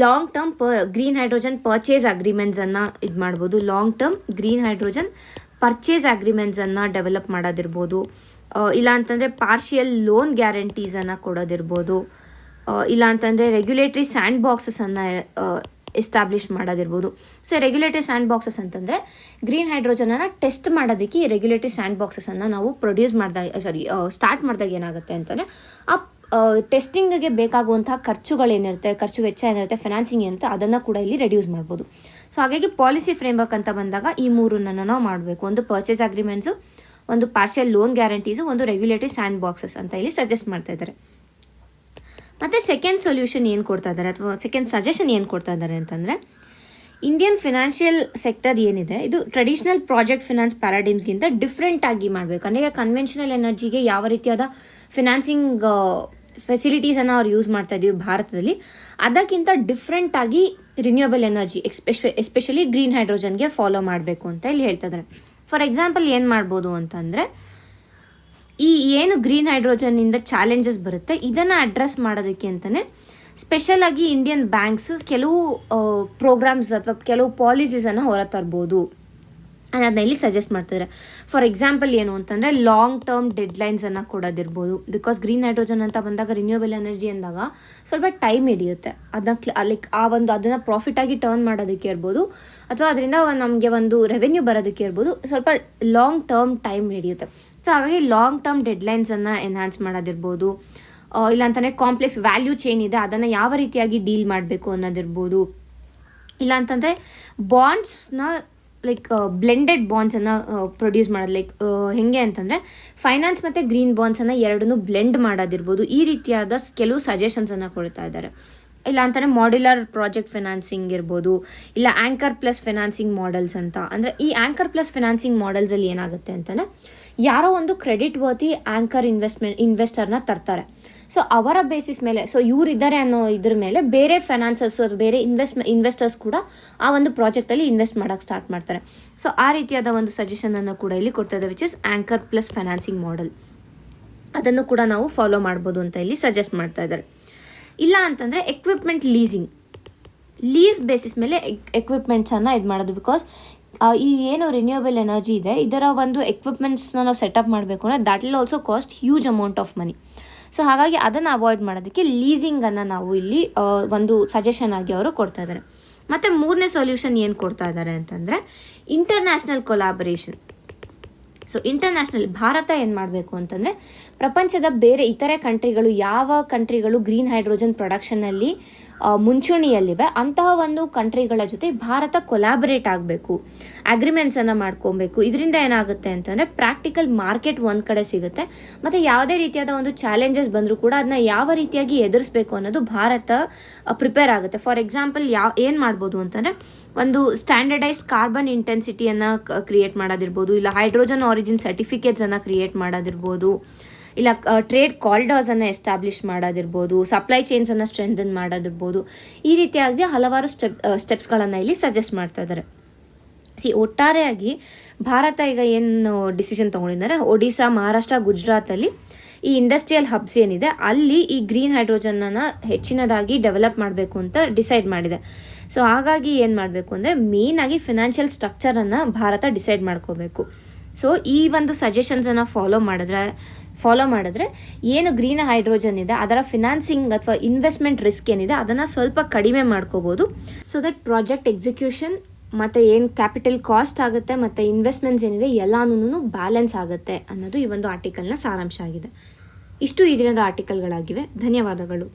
long term green hydrogen purchase ಅಗ್ರಿಮೆಂಟ್ಸನ್ನು ಇದು ಮಾಡ್ಬೋದು, long term green hydrogen purchase ಅಗ್ರಿಮೆಂಟ್ಸನ್ನು ಡೆವಲಪ್ ಮಾಡೋದಿರ್ಬೋದು, ಇಲ್ಲ ಅಂತಂದರೆ ಪಾರ್ಷಿಯಲ್ ಲೋನ್ ಗ್ಯಾರಂಟೀಸನ್ನು ಕೊಡೋದಿರ್ಬೋದು, ಇಲ್ಲ ಅಂತಂದರೆ ರೆಗ್ಯುಲೇಟರಿ ಸ್ಯಾಂಡ್ ಬಾಕ್ಸಸನ್ನು ಎಸ್ಟಾಬ್ಲಿಷ್ ಮಾಡೋದಿರ್ಬೋದು. ಸೊ ರೆಗ್ಯುಲೇಟರಿ ಸ್ಯಾಂಡ್ ಬಾಕ್ಸಸ್ ಅಂತಂದರೆ ಗ್ರೀನ್ ಹೈಡ್ರೋಜನನ್ನು ಟೆಸ್ಟ್ ಮಾಡೋದಕ್ಕೆ ಈ ರೆಗ್ಯುಲೇಟರಿ ಸ್ಯಾಂಡ್ ಬಾಕ್ಸಸನ್ನು ನಾವು ಸ್ಟಾರ್ಟ್ ಮಾಡಿದಾಗ ಏನಾಗುತ್ತೆ ಅಂತಂದರೆ ಆ ಟೆಸ್ಟಿಂಗ್ಗೆ ಬೇಕಾಗುವಂತಹ ಖರ್ಚುಗಳೇನಿರುತ್ತೆ, ಖರ್ಚು ವೆಚ್ಚ ಏನಿರುತ್ತೆ, ಫಿನಾನ್ಸಿಂಗ್ ಏನಿರುತ್ತೆ ಅದನ್ನು ಕೂಡ ಇಲ್ಲಿ ರೆಡ್ಯೂಸ್ ಮಾಡ್ಬೋದು. ಸೊ ಹಾಗಾಗಿ ಪಾಲಿಸಿ ಫ್ರೇಮ್ವರ್ಕ್ ಅಂತ ಬಂದಾಗ ಈ ಮೂರನ್ನು ನಾವು ಮಾಡಬೇಕು. ಒಂದು ಪರ್ಚೇಸ್ ಅಗ್ರಿಮೆಂಟ್ಸು, ಒಂದು ಪಾರ್ಷಿಯಲ್ ಲೋನ್ ಗ್ಯಾರಂಟೀಸು, ಒಂದು ರೆಗ್ಯುಲೇಟರಿ ಸ್ಯಾಂಡ್ ಬಾಕ್ಸಸ್ ಅಂತ ಇಲ್ಲಿ ಸಜೆಸ್ಟ್ ಮಾಡ್ತಾ ಇದ್ದಾರೆ. ಮತ್ತು ಸೆಕೆಂಡ್ ಸೊಲ್ಯೂಷನ್ ಏನು ಕೊಡ್ತಾ ಇದ್ದಾರೆ ಅಥವಾ ಸೆಕೆಂಡ್ ಸಜೆಷನ್ ಏನು ಕೊಡ್ತಾ ಇದ್ದಾರೆ ಅಂತಂದರೆ ಇಂಡಿಯನ್ ಫಿನಾನ್ಷಿಯಲ್ ಸೆಕ್ಟರ್ ಏನಿದೆ ಇದು ಟ್ರೆಡಿಷ್ನಲ್ ಪ್ರಾಜೆಕ್ಟ್ ಫಿನಾನ್ಸ್ ಪ್ಯಾರಾಡಿಮ್ಸ್ಗಿಂತ ಡಿಫ್ರೆಂಟ್ ಆಗಿ ಮಾಡಬೇಕು. ಅಂದರೆ ಕನ್ವೆನ್ಷನಲ್ ಎನರ್ಜಿಗೆ ಯಾವ ರೀತಿಯಾದ ಫಿನಾನ್ಸಿಂಗ್ ಫೆಸಿಲಿಟೀಸನ್ನು ಅವ್ರು ಯೂಸ್ ಮಾಡ್ತಾ ಇದ್ದೀವಿ ಭಾರತದಲ್ಲಿ, ಅದಕ್ಕಿಂತ ಡಿಫ್ರೆಂಟಾಗಿ ರಿನ್ಯೂಯಬಲ್ ಎನರ್ಜಿ ಎಸ್ಪೆಷಲಿ ಗ್ರೀನ್ ಹೈಡ್ರೋಜನ್ಗೆ ಫಾಲೋ ಮಾಡಬೇಕು ಅಂತ ಇಲ್ಲಿ ಹೇಳ್ತಾ ಇದ್ದಾರೆ. ಫಾರ್ ಎಕ್ಸಾಂಪಲ್ ಏನು ಮಾಡ್ಬೋದು ಅಂತಂದರೆ ಈ ಏನು ಗ್ರೀನ್ ಹೈಡ್ರೋಜನ್ನಿಂದ ಚಾಲೆಂಜಸ್ ಬರುತ್ತೆ ಇದನ್ನು ಅಡ್ರೆಸ್ ಮಾಡೋದಕ್ಕೆ ಅಂತಲೇ ಸ್ಪೆಷಲಾಗಿ ಇಂಡಿಯನ್ ಬ್ಯಾಂಕ್ಸ್ ಕೆಲವು ಪ್ರೋಗ್ರಾಮ್ಸ್ ಅಥವಾ ಕೆಲವು ಪಾಲಿಸೀಸನ್ನು ಹೊರತರ್ಬೋದು ಅನ್ನೋದನ್ನ ಇಲ್ಲಿ ಸಜೆಸ್ಟ್ ಮಾಡ್ತಿದ್ದಾರೆ. ಫಾರ್ ಎಕ್ಸಾಂಪಲ್ ಏನು ಅಂತಂದರೆ ಲಾಂಗ್ ಟರ್ಮ್ ಡೆಡ್ಲೈನ್ಸನ್ನು ಕೊಡೋದಿರ್ಬೋದು. ಬಿಕಾಸ್ ಗ್ರೀನ್ ಹೈಡ್ರೋಜನ್ ಅಂತ ಬಂದಾಗ ರಿನ್ಯೂಯಬಲ್ ಎನರ್ಜಿ ಅಂದಾಗ ಸ್ವಲ್ಪ ಟೈಮ್ ಹಿಡಿಯುತ್ತೆ, ಅದನ್ನು ಪ್ರಾಫಿಟಾಗಿ ಟರ್ನ್ ಮಾಡೋದಕ್ಕೆ ಇರ್ಬೋದು ಅಥವಾ ಅದರಿಂದ ನಮಗೆ ಒಂದು ರೆವೆನ್ಯೂ ಬರೋದಕ್ಕೆ ಇರ್ಬೋದು, ಸ್ವಲ್ಪ ಲಾಂಗ್ ಟರ್ಮ್ ಟೈಮ್ ಹಿಡಿಯುತ್ತೆ. ಸೊ ಹಾಗಾಗಿ ಲಾಂಗ್ ಟರ್ಮ್ ಡೆಡ್ಲೈನ್ಸನ್ನು ಎನ್ಹಾನ್ಸ್ ಮಾಡೋದಿರ್ಬೋದು, ಇಲ್ಲಾಂತಂದರೆ ಕಾಂಪ್ಲೆಕ್ಸ್ ವ್ಯಾಲ್ಯೂ ಚೈನ್ ಇದೆ ಅದನ್ನು ಯಾವ ರೀತಿಯಾಗಿ ಡೀಲ್ ಮಾಡಬೇಕು ಅನ್ನೋದಿರ್ಬೋದು, ಇಲ್ಲಾಂತಂದರೆ ಬಾಂಡ್ಸ್ನ ಬ್ಲೆಂಡೆಡ್ ಬಾಂಡ್ಸನ್ನು ಪ್ರೊಡ್ಯೂಸ್ ಮಾಡೋದು. ಹೇಗೆ ಅಂತಂದರೆ ಫೈನಾನ್ಸ್ ಮತ್ತು ಗ್ರೀನ್ ಬಾಂಡ್ಸನ್ನು ಎರಡನ್ನೂ ಬ್ಲೆಂಡ್ ಮಾಡೋದಿರ್ಬೋದು. ಈ ರೀತಿಯಾದ ಕೆಲವು ಸಜೆಷನ್ಸನ್ನು ಕೊಡ್ತಾ ಇದ್ದಾರೆ. ಇಲ್ಲ ಅಂತಂದರೆ ಮಾಡ್ಯುಲರ್ ಪ್ರಾಜೆಕ್ಟ್ ಫಿನಾನ್ಸಿಂಗ್ ಇರ್ಬೋದು, ಇಲ್ಲ ಆ್ಯಂಕರ್ ಪ್ಲಸ್ ಫಿನಾನ್ಸಿಂಗ್ ಮಾಡೆಲ್ಸ್ ಅಂತ. ಅಂದರೆ ಈ ಆ್ಯಂಕರ್ ಪ್ಲಸ್ ಫಿನಾನ್ಸಿಂಗ್ ಮಾಡೆಲ್ಸಲ್ಲಿ ಏನಾಗುತ್ತೆ ಅಂತಂದರೆ ಯಾರೋ ಒಂದು ಕ್ರೆಡಿಟ್ ವರ್ತಿ ಆ್ಯಂಕರ್ ಇನ್ವೆಸ್ಟರ್ನ ತರ್ತಾರೆ. ಸೊ ಅವರ ಬೇಸಿಸ್ ಮೇಲೆ ಇವರಿದ್ದಾರೆ ಅನ್ನೋ ಇದ್ರ ಮೇಲೆ ಬೇರೆ ಫೈನಾನ್ಸರ್ಸ್ ಅಥವಾ ಬೇರೆ ಇನ್ವೆಸ್ಟರ್ಸ್ ಕೂಡ ಆ ಒಂದು ಪ್ರಾಜೆಕ್ಟಲ್ಲಿ ಇನ್ವೆಸ್ಟ್ ಮಾಡೋಕ್ಕೆ ಸ್ಟಾರ್ಟ್ ಮಾಡ್ತಾರೆ. ಸೊ ಆ ರೀತಿಯಾದ ಒಂದು ಸಜೆಷನನ್ನು ಕೂಡ ಇಲ್ಲಿ ಕೊಡ್ತಾ ಇದೆ, which is anchor plus financing model. ಅದನ್ನು ಕೂಡ ನಾವು ಫಾಲೋ ಮಾಡ್ಬೋದು ಅಂತ ಇಲ್ಲಿ ಸಜೆಸ್ಟ್ ಮಾಡ್ತಾ ಇದ್ದಾರೆ. ಇಲ್ಲ ಅಂತಂದರೆ ಎಕ್ವಿಪ್ಮೆಂಟ್ ಲೀಸ್ ಬೇಸಿಸ್ ಮೇಲೆ ಎಕ್ವಿಪ್ಮೆಂಟ್ಸನ್ನು ಇದು ಮಾಡೋದು. ಬಿಕಾಸ್ ಈ ಏನು ರಿನ್ಯೂಯಬಲ್ ಎನರ್ಜಿ ಇದೆ ಇದರ ಒಂದು ಎಕ್ವಿಪ್ಮೆಂಟ್ಸ್ನ ನಾವು ಸೆಟಪ್ ಮಾಡಬೇಕು ಅಂದರೆ that will also cost huge amount of money. So ಹಾಗಾಗಿ ಅದನ್ನು ಅವಾಯ್ಡ್ ಮಾಡೋದಕ್ಕೆ ಲೀಸಿಂಗನ್ನು ನಾವು ಇಲ್ಲಿ ಒಂದು ಸಜೆಷನ್ ಆಗಿ ಅವರು ಕೊಡ್ತಾ ಇದ್ದಾರೆ. ಮತ್ತು ಮೂರನೇ ಸೊಲ್ಯೂಷನ್ ಏನು ಕೊಡ್ತಾ ಇದ್ದಾರೆ ಅಂತಂದರೆ international collaboration. So international Bharat ಏನು ಮಾಡಬೇಕು ಅಂತಂದರೆ ಪ್ರಪಂಚದ ಬೇರೆ ಇತರೆ ಕಂಟ್ರಿಗಳು ಯಾವ ಕಂಟ್ರಿಗಳು ಗ್ರೀನ್ ಹೈಡ್ರೋಜನ್ ಪ್ರೊಡಕ್ಷನಲ್ಲಿ ಮುಂಚೂಣಿಯಲ್ಲಿವೆ ಅಂತಹ ಒಂದು ಕಂಟ್ರಿಗಳ ಜೊತೆ ಭಾರತ ಕೊಲಾಬರೇಟ್ ಆಗಬೇಕು, ಅಗ್ರಿಮೆಂಟ್ಸನ್ನು ಮಾಡ್ಕೊಬೇಕು. ಇದರಿಂದ ಏನಾಗುತ್ತೆ ಅಂತಂದರೆ ಪ್ರಾಕ್ಟಿಕಲ್ ಮಾರ್ಕೆಟ್ ಒಂದು ಕಡೆ ಸಿಗುತ್ತೆ ಮತ್ತು ಯಾವುದೇ ರೀತಿಯಾದ ಒಂದು ಚಾಲೆಂಜಸ್ ಬಂದರೂ ಕೂಡ ಅದನ್ನ ಯಾವ ರೀತಿಯಾಗಿ ಎದುರಿಸಬೇಕು ಅನ್ನೋದು ಭಾರತ ಪ್ರಿಪೇರ್ ಆಗುತ್ತೆ. ಫಾರ್ ಎಕ್ಸಾಂಪಲ್ ಏನು ಮಾಡ್ಬೋದು ಅಂತಂದರೆ ಒಂದು ಸ್ಟ್ಯಾಂಡರ್ಡೈಸ್ಡ್ ಕಾರ್ಬನ್ ಇಂಟೆನ್ಸಿಟಿಯನ್ನು ಕ್ರಿಯೇಟ್ ಮಾಡೋದಿರ್ಬೋದು, ಇಲ್ಲ ಹೈಡ್ರೋಜನ್ ಆರಿಜಿನ್ ಸರ್ಟಿಫಿಕೇಟ್ಸನ್ನು ಕ್ರಿಯೇಟ್ ಮಾಡೋದಿರ್ಬೋದು, ಇಲ್ಲ ಟ್ರೇಡ್ ಕಾರಿಡಾರ್ಸನ್ನು ಎಸ್ಟಾಬ್ಲಿಷ್ ಮಾಡೋದಿರ್ಬೋದು, ಸಪ್ಲೈ ಚೈನ್ಸನ್ನು ಸ್ಟ್ರೆಂಥನ್ ಮಾಡೋದಿರ್ಬೋದು. ಈ ರೀತಿಯಾಗಿ ಹಲವಾರು ಸ್ಟೆಪ್ಸ್ಗಳನ್ನು ಇಲ್ಲಿ ಸಜೆಸ್ಟ್ ಮಾಡ್ತಾ ಇದ್ದಾರೆ. ಒಟ್ಟಾರೆಯಾಗಿ ಭಾರತ ಈಗ ಏನು ಡಿಸಿಷನ್ ತೊಗೊಂಡಿದ್ದಾರೆ, ಒಡಿಶಾ, ಮಹಾರಾಷ್ಟ್ರ, ಗುಜರಾತಲ್ಲಿ ಈ ಇಂಡಸ್ಟ್ರಿಯಲ್ ಹಬ್ಸ್ ಏನಿದೆ ಅಲ್ಲಿ ಈ ಗ್ರೀನ್ ಹೈಡ್ರೋಜನನ್ನು ಹೆಚ್ಚಿನದಾಗಿ ಡೆವಲಪ್ ಮಾಡಬೇಕು ಅಂತ ಡಿಸೈಡ್ ಮಾಡಿದೆ. ಸೊ ಹಾಗಾಗಿ ಏನು ಮಾಡಬೇಕು ಅಂದರೆ ಮೇಯ್ನಾಗಿ ಫಿನಾನ್ಷಿಯಲ್ ಸ್ಟ್ರಕ್ಚರನ್ನು ಭಾರತ ಡಿಸೈಡ್ ಮಾಡ್ಕೋಬೇಕು. ಸೊ ಈ ಒಂದು ಸಜೆಷನ್ಸನ್ನು ಫಾಲೋ ಮಾಡಿದ್ರೆ ಏನು ಗ್ರೀನ್ ಹೈಡ್ರೋಜನ್ ಇದೆ ಅದರ ಫಿನಾನ್ಸಿಂಗ್ ಅಥವಾ ಇನ್ವೆಸ್ಟ್ಮೆಂಟ್ ರಿಸ್ಕ್ ಏನಿದೆ ಅದನ್ನು ಸ್ವಲ್ಪ ಕಡಿಮೆ ಮಾಡ್ಕೋಬೋದು. ಸೊ ದಟ್ ಪ್ರಾಜೆಕ್ಟ್ ಎಕ್ಸಿಕ್ಯೂಷನ್ ಮತ್ತು ಏನು ಕ್ಯಾಪಿಟಲ್ ಕಾಸ್ಟ್ ಆಗುತ್ತೆ ಮತ್ತು ಇನ್ವೆಸ್ಟ್ಮೆಂಟ್ಸ್ ಏನಿದೆ ಎಲ್ಲನೂ ಬ್ಯಾಲೆನ್ಸ್ ಆಗುತ್ತೆ ಅನ್ನೋದು ಈ ಒಂದು ಆರ್ಟಿಕಲ್ನ ಸಾರಾಂಶ ಆಗಿದೆ. ಇಷ್ಟು ಈ ದಿನದ ಆರ್ಟಿಕಲ್ಗಳಾಗಿವೆ. ಧನ್ಯವಾದಗಳು.